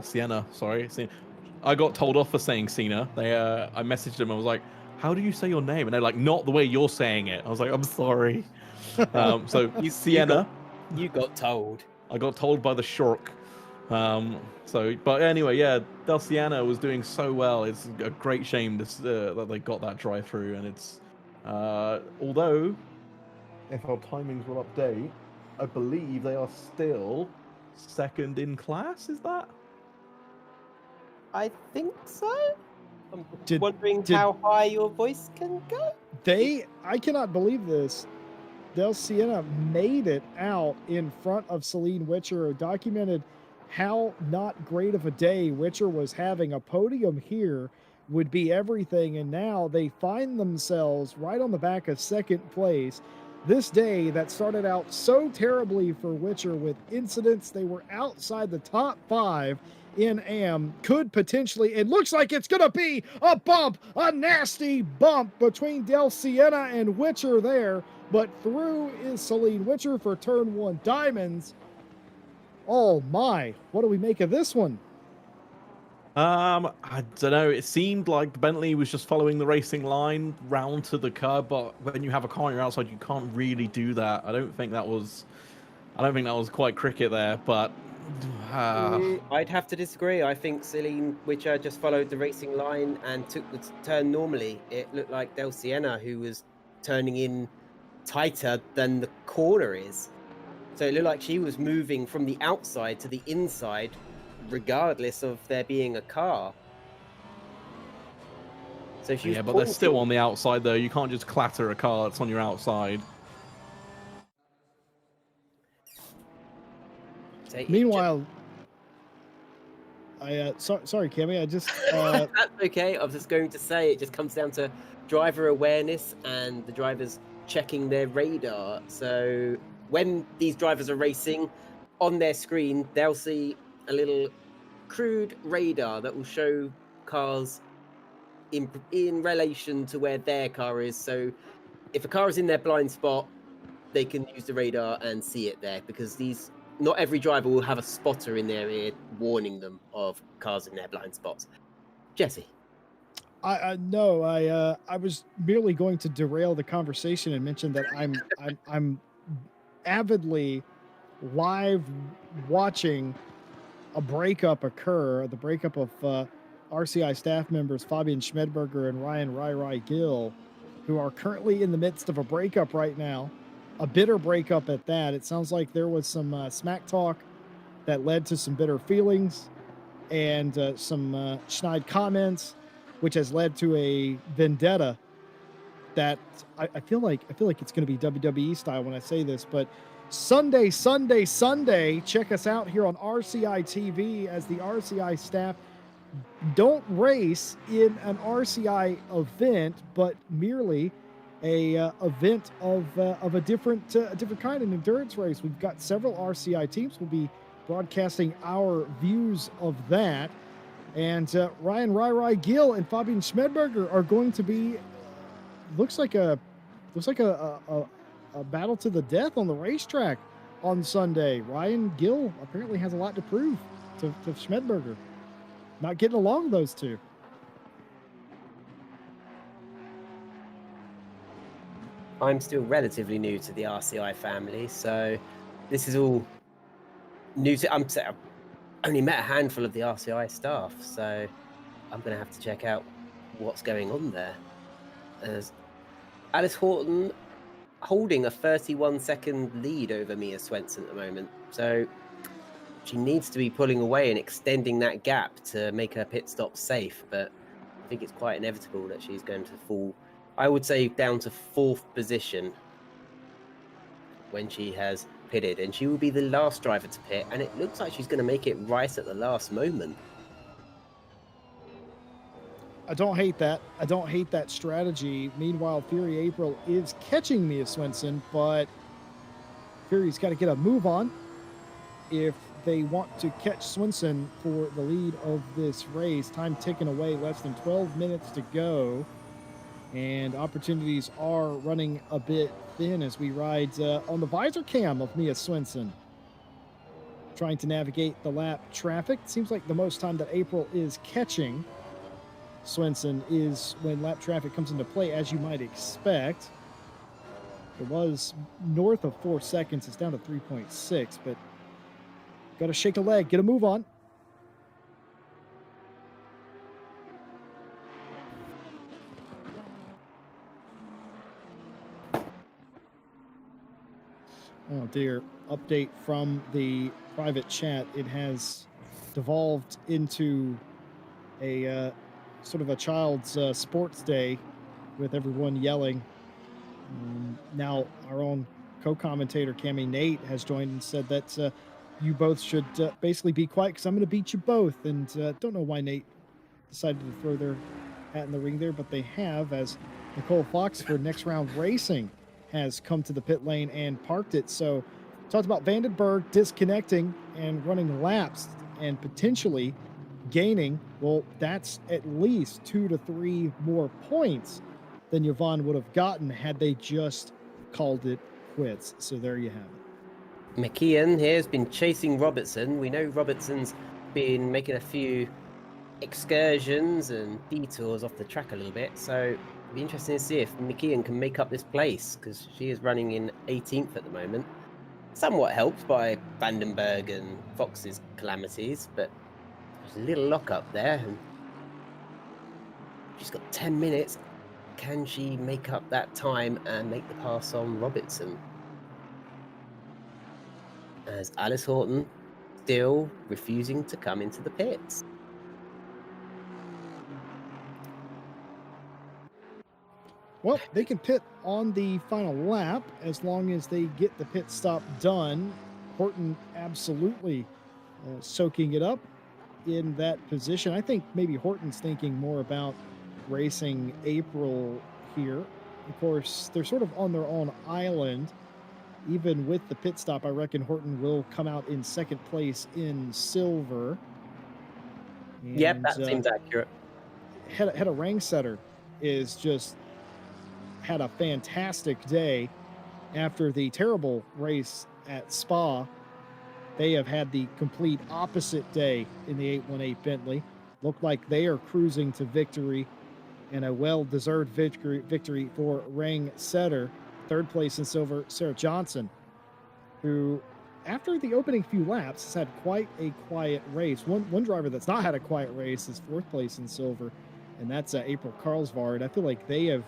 Siena. Sorry. I got told off for saying Cena. I messaged them. I was like, how do you say your name? And they're like, not the way you're saying it. I was like, I'm sorry. So Sienna. You got told. I got told by the Shork. But anyway, yeah, Del Siena was doing so well. It's a great shame that they got that drive through. And it's, although, if our timings will update, I believe they are still second in class, is that? I think so. I'm wondering how high your voice can go. I cannot believe this. Del Siena made it out in front of Celine Witcher, documented how not great of a day Witcher was having. A podium here would be everything, and now they find themselves right on the back of second place. This day that started out so terribly for Witcher with incidents, they were outside the top 5 in AM, could potentially, it looks like it's going to be a bump, a nasty bump between Del Siena and Witcher there, but through is Celine Witcher for turn 1 diamonds. Oh my, what do we make of this one? I don't know. It seemed like the Bentley was just following the racing line round to the curb, but when you have a car on your outside, you can't really do that. I don't think that was quite cricket there, but I'd have to disagree. I think Celine Witcher just followed the racing line and took the turn normally. It looked like Del Sienna who was turning in tighter than the corner is. So it looked like she was moving from the outside to the inside, regardless of there being a car. So she was yeah, but they're still pausing. on the outside though. You can't just clatter a car that's on your outside. So it Meanwhile, sorry, Cammy, I just That's okay. I was just going to say it just comes down to driver awareness and the drivers checking their radar. So when these drivers are racing on their screen, they'll see a little crude radar that will show cars in relation to where their car is. So if a car is in their blind spot, they can use the radar and see it there, because not every driver will have a spotter in their ear warning them of cars in their blind spots. Jesse. no, I was merely going to derail the conversation and mention that I'm avidly live watching a breakup occur, the breakup of RCI staff members Fabian Schmedberger and Ryan Rai Gill, who are currently in the midst of a breakup right now, a bitter breakup at that. It sounds like there was some smack talk that led to some bitter feelings and some schneid comments, which has led to a vendetta that I feel like it's going to be WWE style when I say this, but Sunday, check us out here on RCI TV as the RCI staff don't race in an RCI event, but merely a event of a different kind, an endurance race. We've got several RCI teams. We'll be broadcasting our views of that, and Ryan Rai Gill and Fabian Schmedberger are going to be looks like a battle to the death on the racetrack on Sunday. Ryan Gill apparently has a lot to prove to Schmedberger. Not getting along, those two. I'm still relatively new to the RCI family, so this is all new to. I've only met a handful of the RCI staff, so I'm going to have to check out what's going on there. As Alice Horton holding a 31-second lead over Mia Swenson at the moment, so she needs to be pulling away and extending that gap to make her pit stop safe, but I think it's quite inevitable that she's going to fall, I would say, down to 4th position when she has pitted, and she will be the last driver to pit, and it looks like she's going to make it right at the last moment. I don't hate that. I don't hate that strategy. Meanwhile, Fury April is catching Mia Swenson, but Fury's got to get a move on if they want to catch Swenson for the lead of this race. Time ticking away, less than 12 minutes to go, and opportunities are running a bit thin as we ride on the visor cam of Mia Swenson, trying to navigate the lap traffic. Seems like the most time that April is catching Swenson is when lap traffic comes into play, as you might expect. It was north of 4 seconds. It's down to 3.6, but got to shake a leg, get a move on. Oh dear. Update from the private chat. It has devolved into a sort of a child's sports day with everyone yelling. Now our own co-commentator Cammie Nate has joined and said that you both should basically be quiet because I'm going to beat you both. And don't know why Nate decided to throw their hat in the ring there, but they have, as Nicole Fox for Next Round Racing has come to the pit lane and parked it. So talked about Vandenberg disconnecting and running laps and potentially gaining. Well, that's at least 2 to 3 more points than Yvonne would have gotten had they just called it quits. So there you have it. McKeon here has been chasing Robertson. We know Robertson's been making a few excursions and detours off the track a little bit. So it'll be interesting to see if McKeon can make up this place, because she is running in 18th at the moment. Somewhat helped by Vandenberg and Fox's calamities, but there's a little lock up there, and she's got 10 minutes. Can she make up that time and make the pass on Robertson? As Alice Horton still refusing to come into the pits. Well, they can pit on the final lap as long as they get the pit stop done. Horton absolutely soaking it up in that position. I think maybe Horton's thinking more about racing April here. Of course, they're sort of on their own island. Even with the pit stop, I reckon Horton will come out in second place in silver. And, yep, that seems accurate. Hedda Rangsetter is just had a fantastic day after the terrible race at Spa. They have had the complete opposite day in the 818 Bentley. Look like they are cruising to victory, and a well-deserved victory for Rangsetter. Third place in silver, Sarah Johnson, who, after the opening few laps, has had quite a quiet race. One driver that's not had a quiet race is fourth place in silver, and that's April Carlsvard. I feel like they have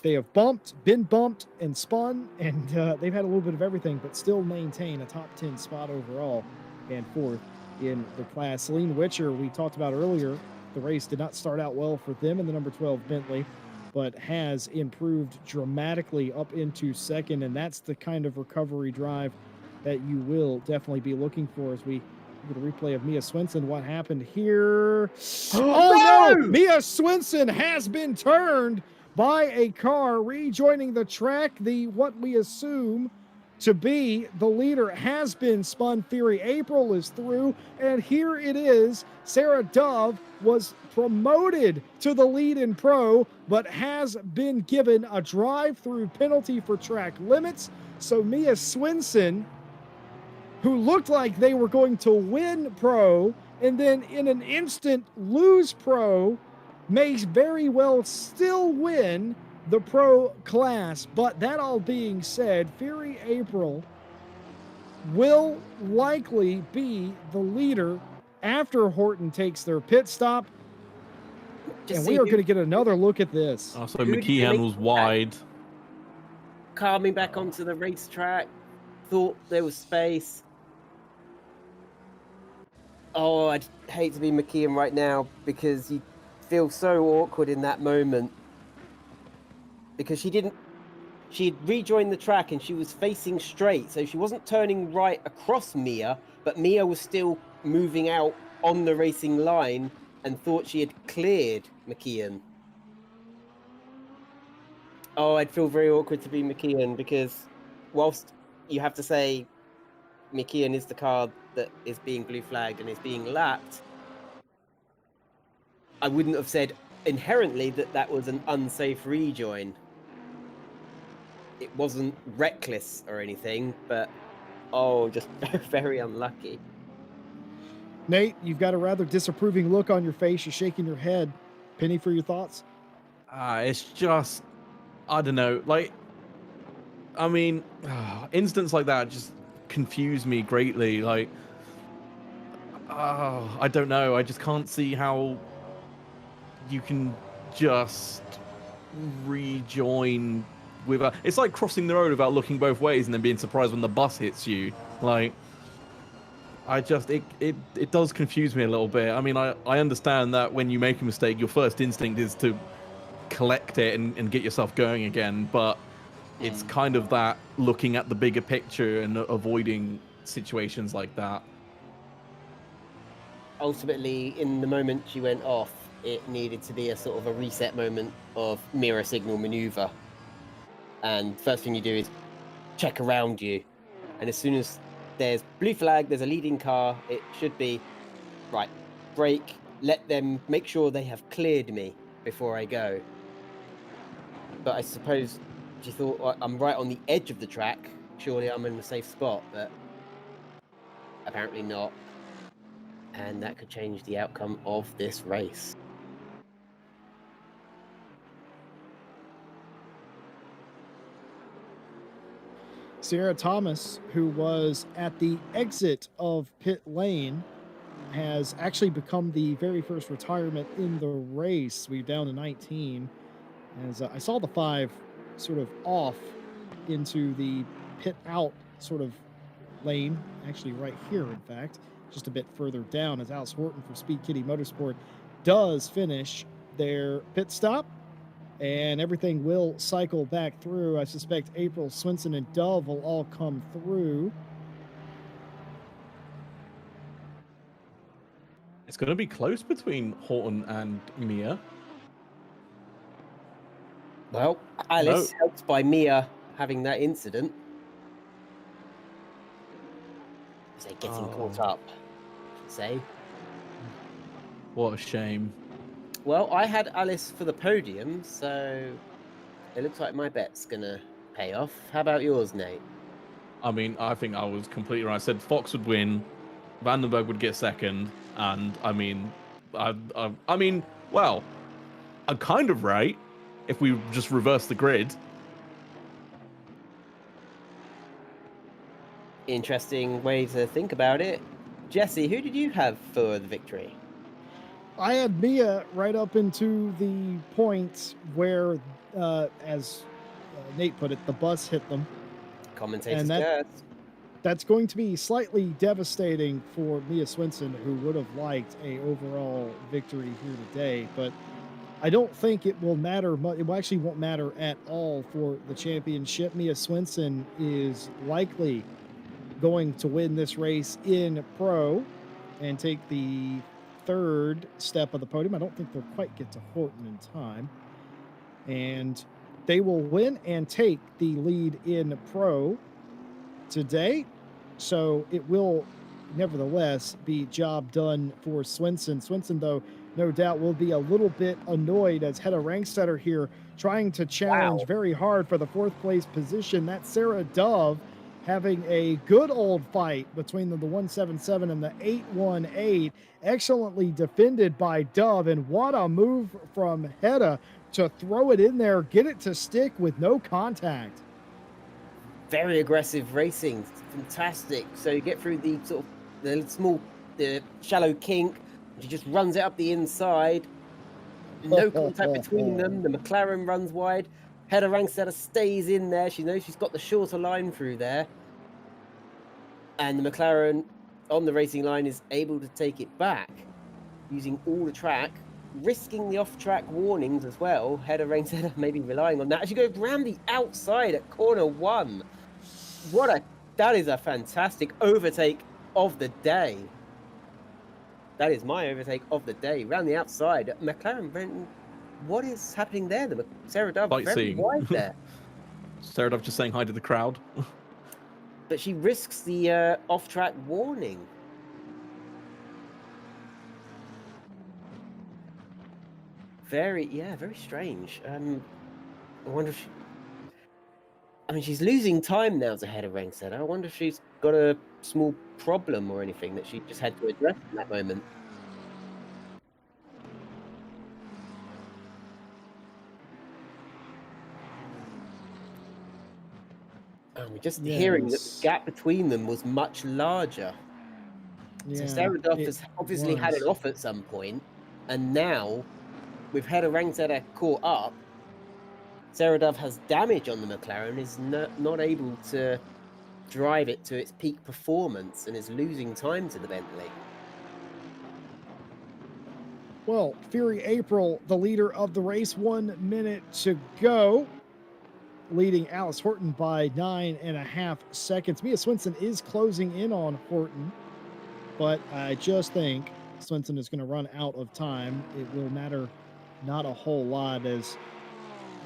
been bumped, and spun, and they've had a little bit of everything, but still maintain a top 10 spot overall and fourth in the class. Celine Witcher, we talked about earlier, the race did not start out well for them in the number 12 Bentley, but has improved dramatically up into second, and that's the kind of recovery drive that you will definitely be looking for as we get a replay of Mia Swinson. What happened here? Oh no! Mia Swinson has been turned by a car rejoining the track. What we assume to be the leader has been spun. Fury April is through, and here it is. Sarah Dove was promoted to the lead in pro, but has been given a drive-through penalty for track limits. So Mia Swinson, who looked like they were going to win pro and then in an instant lose pro, may very well still win the pro class. But that all being said, Fury April will likely be the leader after Horton takes their pit stop. And we are going to get another look at this. Oh, so McKeon was wide. Coming back onto the racetrack, thought there was space. Oh, I'd hate to be McKeon right now, because you feel so awkward in that moment. Because she'd rejoined the track and she was facing straight, so she wasn't turning right across Mia, but Mia was still moving out on the racing line and thought she had cleared McKeon. Oh, I'd feel very awkward to be McKeon, because whilst you have to say McKeon is the car that is being blue flagged and is being lapped, I wouldn't have said inherently that that was an unsafe rejoin. It wasn't reckless or anything, but just very unlucky. Nate, you've got a rather disapproving look on your face. You're shaking your head. Penny, for your thoughts? It's just, I don't know. Like, I mean, incidents like that just confuse me greatly. Like, I don't know. I just can't see how you can just rejoin without. It's like crossing the road without looking both ways and then being surprised when the bus hits you. Like, it does confuse me a little bit. I mean, I understand that when you make a mistake, your first instinct is to collect it and get yourself going again, but it's kind of that looking at the bigger picture and avoiding situations like that. Ultimately, in the moment she went off, it needed to be a sort of a reset moment of mirror signal maneuver. And first thing you do is check around you. And as soon as there's blue flag, there's a leading car, it should be, right, brake, let them make sure they have cleared me before I go. But I suppose she thought, well, I'm right on the edge of the track, surely I'm in a safe spot, but apparently not. And that could change the outcome of this race. Sierra Thomas, who was at the exit of pit lane, has actually become the very first retirement in the race. We're down to 19. As I saw the 5 sort of off into the pit out sort of lane, actually right here, in fact, just a bit further down, as Alice Horton from Speed Kitty Motorsport does finish their pit stop. And everything will cycle back through. I suspect April, Swinson, and Dove will all come through. It's going to be close between Horton and Mia. Well, Alice, helped by Mia having that incident. So getting caught up, I should say. What a shame. Well, I had Alice for the podium, so it looks like my bet's going to pay off. How about yours, Nate? I mean, I think I was completely right. I said Fox would win, Vandenberg would get second, and I mean, well, I'm kind of right if we just reverse the grid. Interesting way to think about it. Jesse, who did you have for the victory? I had Mia right up into the point where, as Nate put it, the bus hit them. Commentator's And curse. that's going to be slightly devastating for Mia Swinson, who would have liked a overall victory here today. But I don't think it will matter much. It actually won't matter at all for the championship. Mia Swinson is likely going to win this race in pro and take the 3rd step of the podium. I don't think they'll quite get to Horton in time. And they will win and take the lead in pro today. So it will nevertheless be job done for Swinson. Swinson, though, no doubt will be a little bit annoyed as Hedda Rankstetter here trying to challenge very hard for the 4th place position. That's Sarah Dove having a good old fight between the 177 and the 818. Excellently defended by Dove, and what a move from Hedda to throw it in there, get it to stick with no contact. Very aggressive racing, fantastic. So you get through the sort of the shallow kink. She just runs it up the inside. No contact between them. The McLaren runs wide. Hedda Rankstetter stays in there. She knows she's got the shorter line through there. And the McLaren on the racing line is able to take it back using all the track, risking the off-track warnings as well. Hedda Rankstetter maybe relying on that as you go around the outside at corner 1. That is a fantastic overtake of the day. That is my overtake of the day. Round the outside, McLaren. What is happening there? Sarah Dove very wide there. Sarah Dove just saying hi to the crowd. But she risks the off-track warning. Very strange. I wonder if she's losing time now to Hedda Rankstetter. I wonder if she's got a small problem or anything that she just had to address in that moment. And we're just hearing that the gap between them was much larger. Yeah, so Sarah Dove has obviously had it off at some point, and now, with Hedda Rankstetter caught up, Sarah Dove has damage on the McLaren, is not able to drive it to its peak performance, and is losing time to the Bentley. Well, Fury April, the leader of the race, 1 minute to go, leading Alice Horton by 9.5 seconds. Mia Swinson is closing in on Horton, but I just think Swinson is going to run out of time. It will matter not a whole lot, as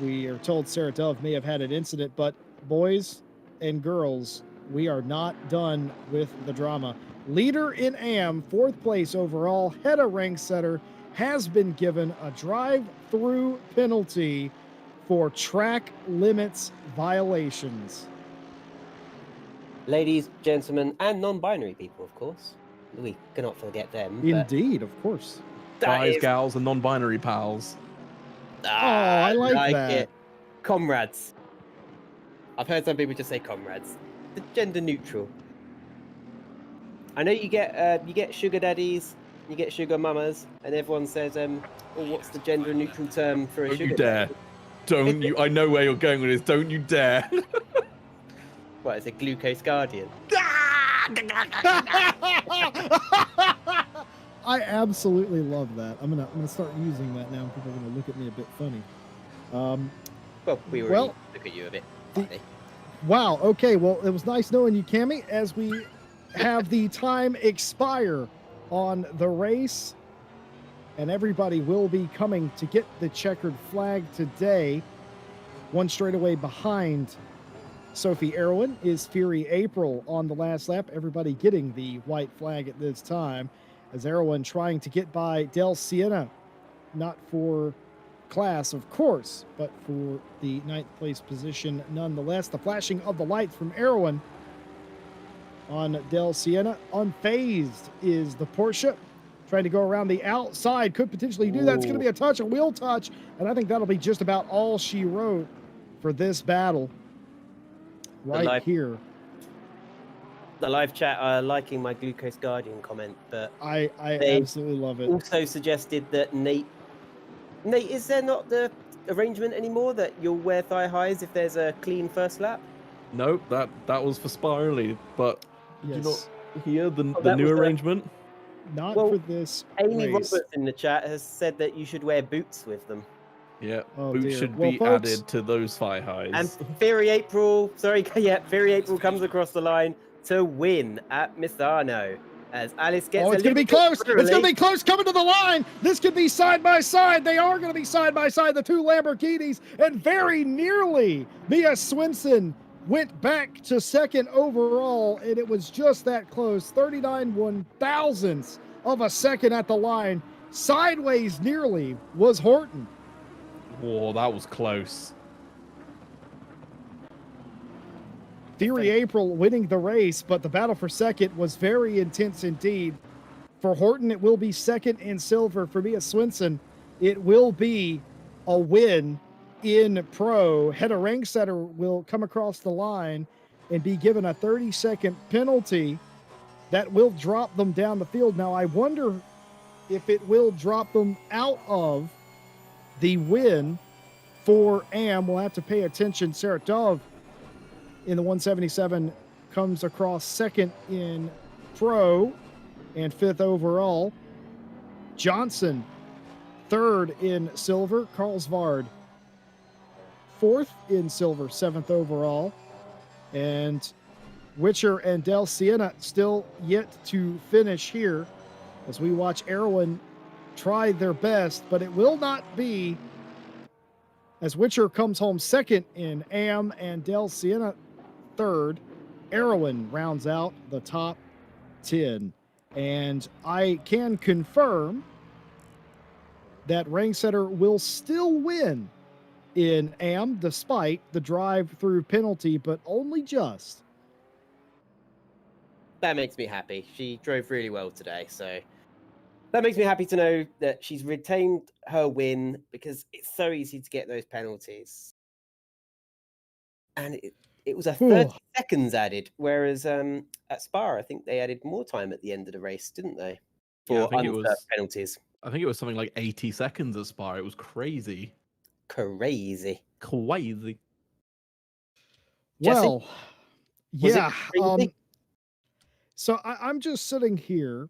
we are told Sarah Dove may have had an incident, but boys and girls, we are not done with the drama. Leader in AM, 4th place overall, Hedda Rankstetter, has been given a drive-through penalty for track limits violations. Ladies, gentlemen, and non-binary people, of course. We cannot forget them. Indeed, of course. But Guys, gals, and non-binary pals. I like that. it. Comrades. I've heard some people just say comrades. The gender neutral. I know you get sugar daddies, you get sugar mamas, and everyone says, well, what's the gender neutral term for a Don't sugar you dare. daddy? Don't you... I know where you're going with this. Don't you dare. What, is it glucose guardian? I absolutely love that. I'm gonna start using that now. People are gonna look at me a bit funny. Well, we already look at you a bit funny. Wow. Okay. Well, it was nice knowing you, Cammy. As we have the time expire on the race, and everybody will be coming to get the checkered flag today. One straightaway behind Sophie Erwin is Fury April on the last lap. Everybody getting the white flag at this time, as Erwin trying to get by Del Sienna, not for class, of course, but for the 9th place position nonetheless. The flashing of the lights from Erwin on Del Sienna. Unfazed is the Porsche, trying to go around the outside. Could potentially do that. It's going to be a touch, a wheel touch, and I think that'll be just about all she wrote for this battle right here. The live chat liking my Glucose Guardian comment, but I absolutely love it. Also suggested that Nate, is there not the arrangement anymore that you'll wear thigh highs if there's a clean first lap? Nope, that was for Spa only, but Yes. do you not hear the that new was the- arrangement? Not Well, for this Amy race. Roberts in the chat has said that you should wear boots with them. Yeah, Oh, boots dear. should Well, be folks- added to those thigh highs. And Fury April comes across the line to win at Misano. As Alice gets Oh, it's going to be close. It's going to be close coming to the line. This could be side by side. They are going to be side by side, the two Lamborghinis, and very nearly Mia Swinson went back to second overall, and it was just that close. 39 1,000ths of a second at the line. Sideways nearly was Horton. Whoa, that was close. Fury April winning the race, but the battle for second was very intense indeed. For Horton, it will be second in silver. For Mia Swinson, it will be a win in pro. Hedda Rangsetter will come across the line and be given a 30-second penalty that will drop them down the field. Now, I wonder if it will drop them out of the win for AM. We'll have to pay attention. Sarah Dove in the 177 comes across second in pro and fifth overall. Johnson third in silver. Carlsvard fourth in silver, seventh overall. And Witcher and Del Sienna still yet to finish here as we watch Erwin try their best, but it will not be, as Witcher comes home second in AM and Del Sienna third. Erwin rounds out the top 10. And I can confirm that Rangsetter will still win in AM despite the drive-through penalty, but only just. That makes me happy. She drove really well today, so that makes me happy to know that she's retained her win, because it's so easy to get those penalties. And it was a 30 seconds added, whereas at Spa, I think they added more time at the end of the race, didn't they? Yeah, I For think it was penalties. I think it was something like 80 seconds at Spa. It was crazy. Crazy. Crazy. Well, Was it yeah. crazy? So I'm just sitting here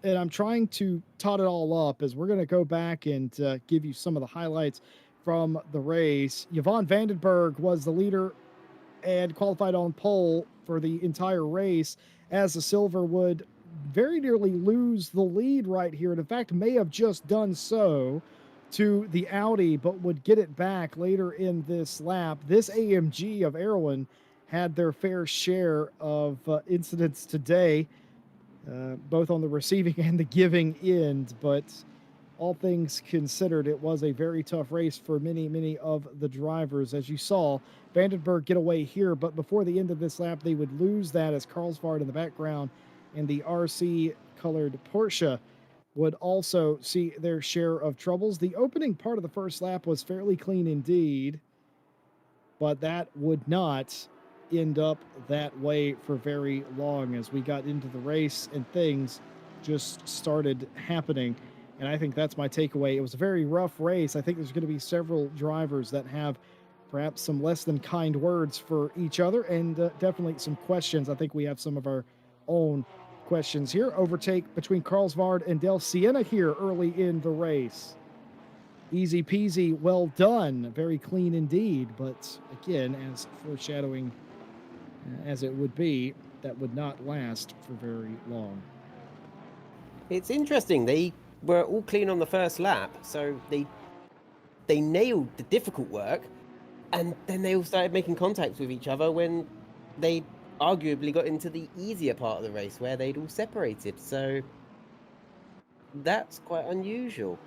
and I'm trying to tot it all up as we're going to go back and give you some of the highlights from the race. Yvonne Vandenberg was the leader and qualified on pole for the entire race, as the silver would very nearly lose the lead right here. And in fact, may have just done so to the Audi, but would get it back later in this lap. This AMG of Erwin had their fair share of incidents today, both on the receiving and the giving end. But all things considered, it was a very tough race for many, many of the drivers. As you saw, Vandenberg get away here, but before the end of this lap, they would lose that as Carlsvard in the background and the RC colored Porsche would also see their share of troubles. The opening part of the first lap was fairly clean indeed, but that would not end up that way for very long as we got into the race and things just started happening. And I think that's my takeaway. It was a very rough race. I think there's going to be several drivers that have perhaps some less than kind words for each other and definitely some questions. I think we have some of our own questions here. Overtake between Carlsvard and Del Siena here early in the race. Easy peasy, well done. Very clean indeed. But again, as foreshadowing as it would be, that would not last for very long. It's interesting. They were all clean on the first lap, so they nailed the difficult work, and then they all started making contacts with each other when they arguably got into the easier part of the race where they'd all separated. So that's quite unusual.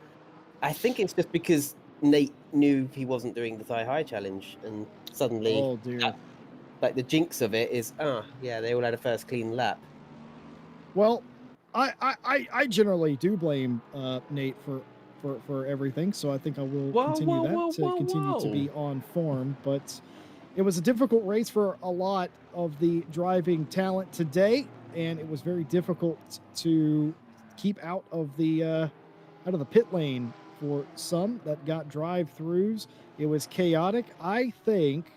I think it's just because Nate knew he wasn't doing the thigh high challenge, and suddenly, Oh dear. like the jinx of it is, yeah, they all had a first clean lap. Well, I generally do blame Nate for everything, so I think I will continue to be on form. But it was a difficult race for a lot of the driving talent today, and it was very difficult to keep out of the pit lane for some that got drive-throughs. It was chaotic. I think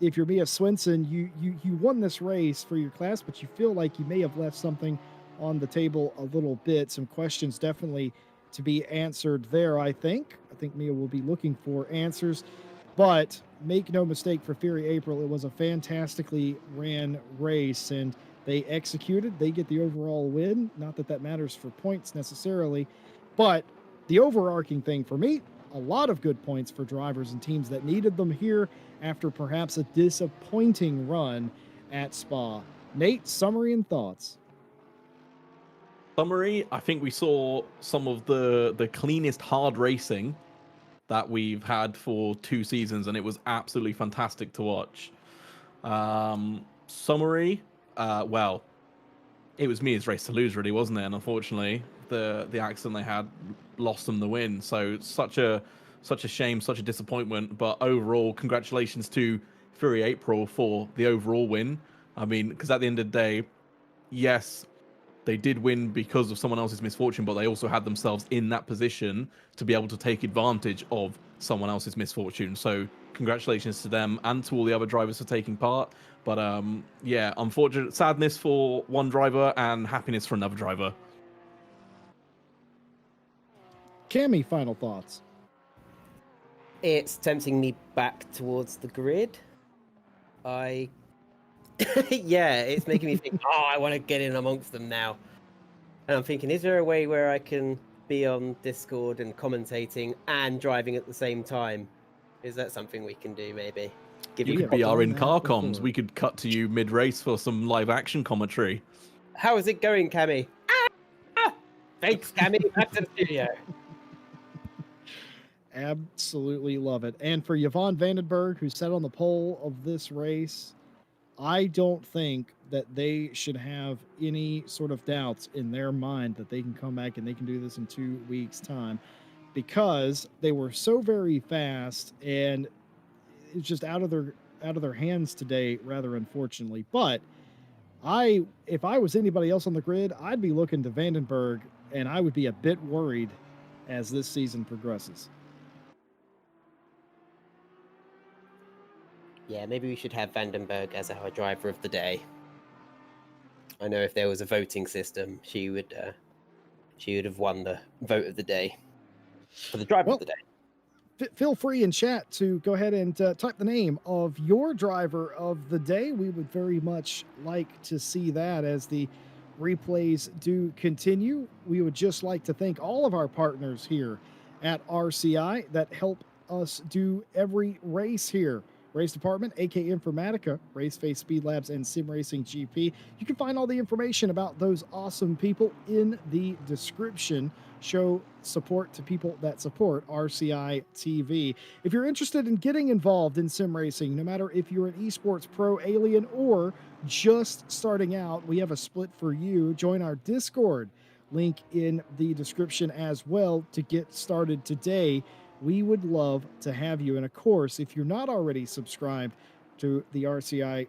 if you're Mia Swinson, you won this race for your class, but you feel like you may have left something on the table a little bit. Some questions definitely to be answered there, I think. I think Mia will be looking for answers. But make no mistake, for Fury April, it was a fantastically ran race, and they executed. They get the overall win. Not that that matters for points necessarily, but the overarching thing for me, a lot of good points for drivers and teams that needed them here after perhaps a disappointing run at Spa. Nate, summary and thoughts. Summary, I think we saw some of the cleanest hard racing that we've had for 2 seasons, and it was absolutely fantastic to watch. Summary, well, it was Mia's race to lose, really, wasn't it? And unfortunately, the accident they had lost them the win. So it's such a shame, such a disappointment. But overall, congratulations to Fury April for the overall win. I mean, because at the end of the day, yes, they did win because of someone else's misfortune, but they also had themselves in that position to be able to take advantage of someone else's misfortune. So congratulations to them and to all the other drivers for taking part. But yeah, unfortunate sadness for one driver and happiness for another driver. Cammy, final thoughts. It's tempting me back towards the grid. Yeah, it's making me think, I want to get in amongst them now. And I'm thinking, is there a way where I can be on Discord and commentating and driving at the same time? Is that something we can do, maybe? You could be our in-car comms. We could cut to you mid-race for some live action commentary. How is it going, Cammy? Thanks, Cammy. Back to the studio. Absolutely love it. And for Yvonne Vandenberg, who sat on the pole of this race, I don't think that they should have any sort of doubts in their mind that they can come back and they can do this in 2 weeks' time, because they were so very fast, and it's just out of their hands today, rather unfortunately. But if I was anybody else on the grid, I'd be looking to Vandenberg, and I would be a bit worried as this season progresses. Yeah, maybe we should have Vandenberg as our driver of the day. I know if there was a voting system, she would have won the vote of the day for the driver of the day. Feel free in chat to go ahead and type the name of your driver of the day. We would very much like to see that as the replays do continue. We would just like to thank all of our partners here at RCI that help us do every race here. Race Department, AK Informatica, Raceface Speed Labs, and Sim Racing GP. You can find all the information about those awesome people in the description. Show support to people that support RCI TV. If you're interested in getting involved in sim racing, no matter if you're an esports pro, alien, or just starting out, we have a split for you. Join our Discord, link in the description as well to get started today. We would love to have you. And of course, if you're not already subscribed to the RCI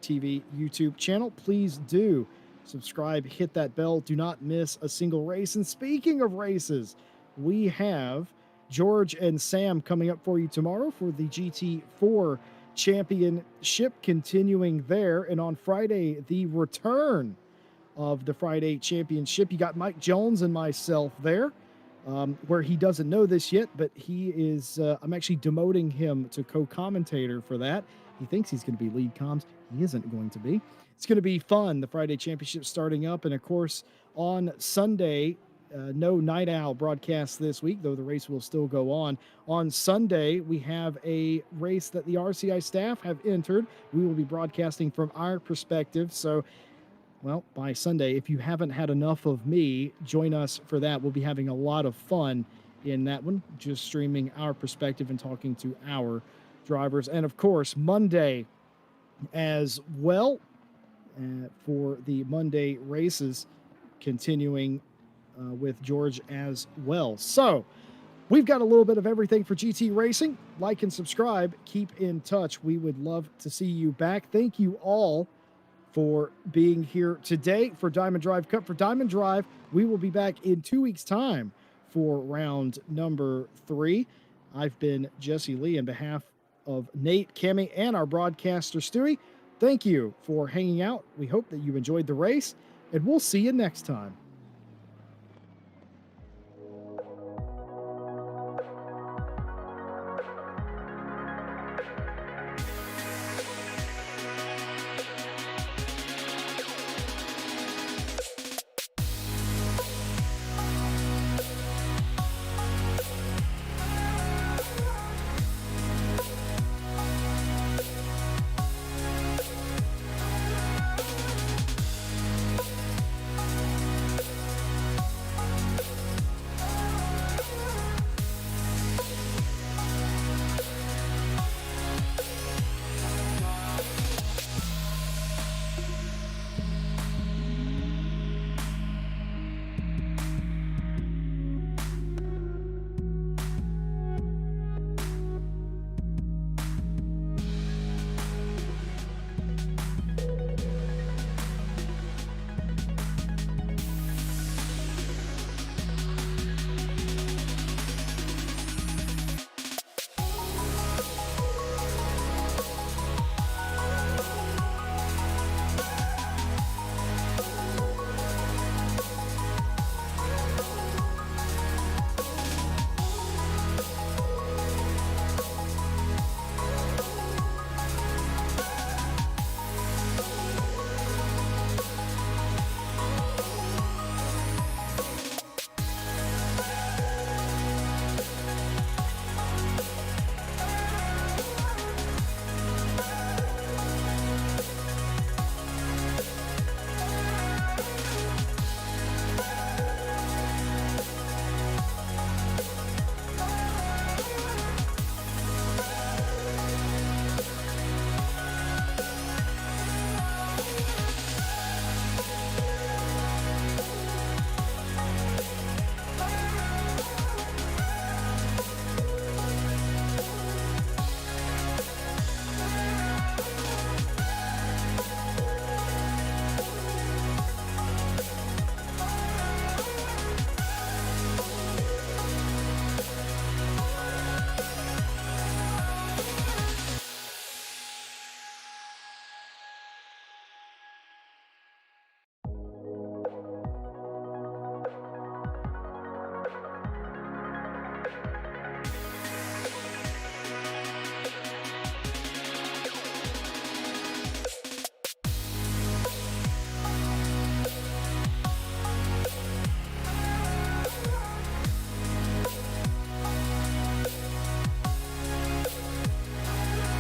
TV YouTube channel, please do subscribe, hit that bell, do not miss a single race. And speaking of races, we have George and Sam coming up for you tomorrow for the GT4 Championship, continuing there. And on Friday, the return of the Friday Championship. You got Mike Jones and myself there, where he doesn't know this yet, but he is, I'm actually demoting him to co-commentator for that. He thinks he's going to be lead comms. He isn't going to be. It's going to be fun. The Friday Championship starting up. And of course, on Sunday, no Night Owl broadcast this week, though the race will still go on. On Sunday, we have a race that the RCI staff have entered. We will be broadcasting from our perspective. So, well, by Sunday, if you haven't had enough of me, join us for that. We'll be having a lot of fun in that one, just streaming our perspective and talking to our drivers. And of course, Monday as well, for the Monday races, continuing with George as well. So we've got a little bit of everything for GT Racing. Like and subscribe. Keep in touch. We would love to see you back. Thank you all for being here today for Diamond Drive Cup. For Diamond Drive, we will be back in 2 weeks' time for round number 3. I've been Jesse Lee on behalf of Nate, Cammie, and our broadcaster, Stewie. Thank you for hanging out. We hope that you enjoyed the race, and we'll see you next time.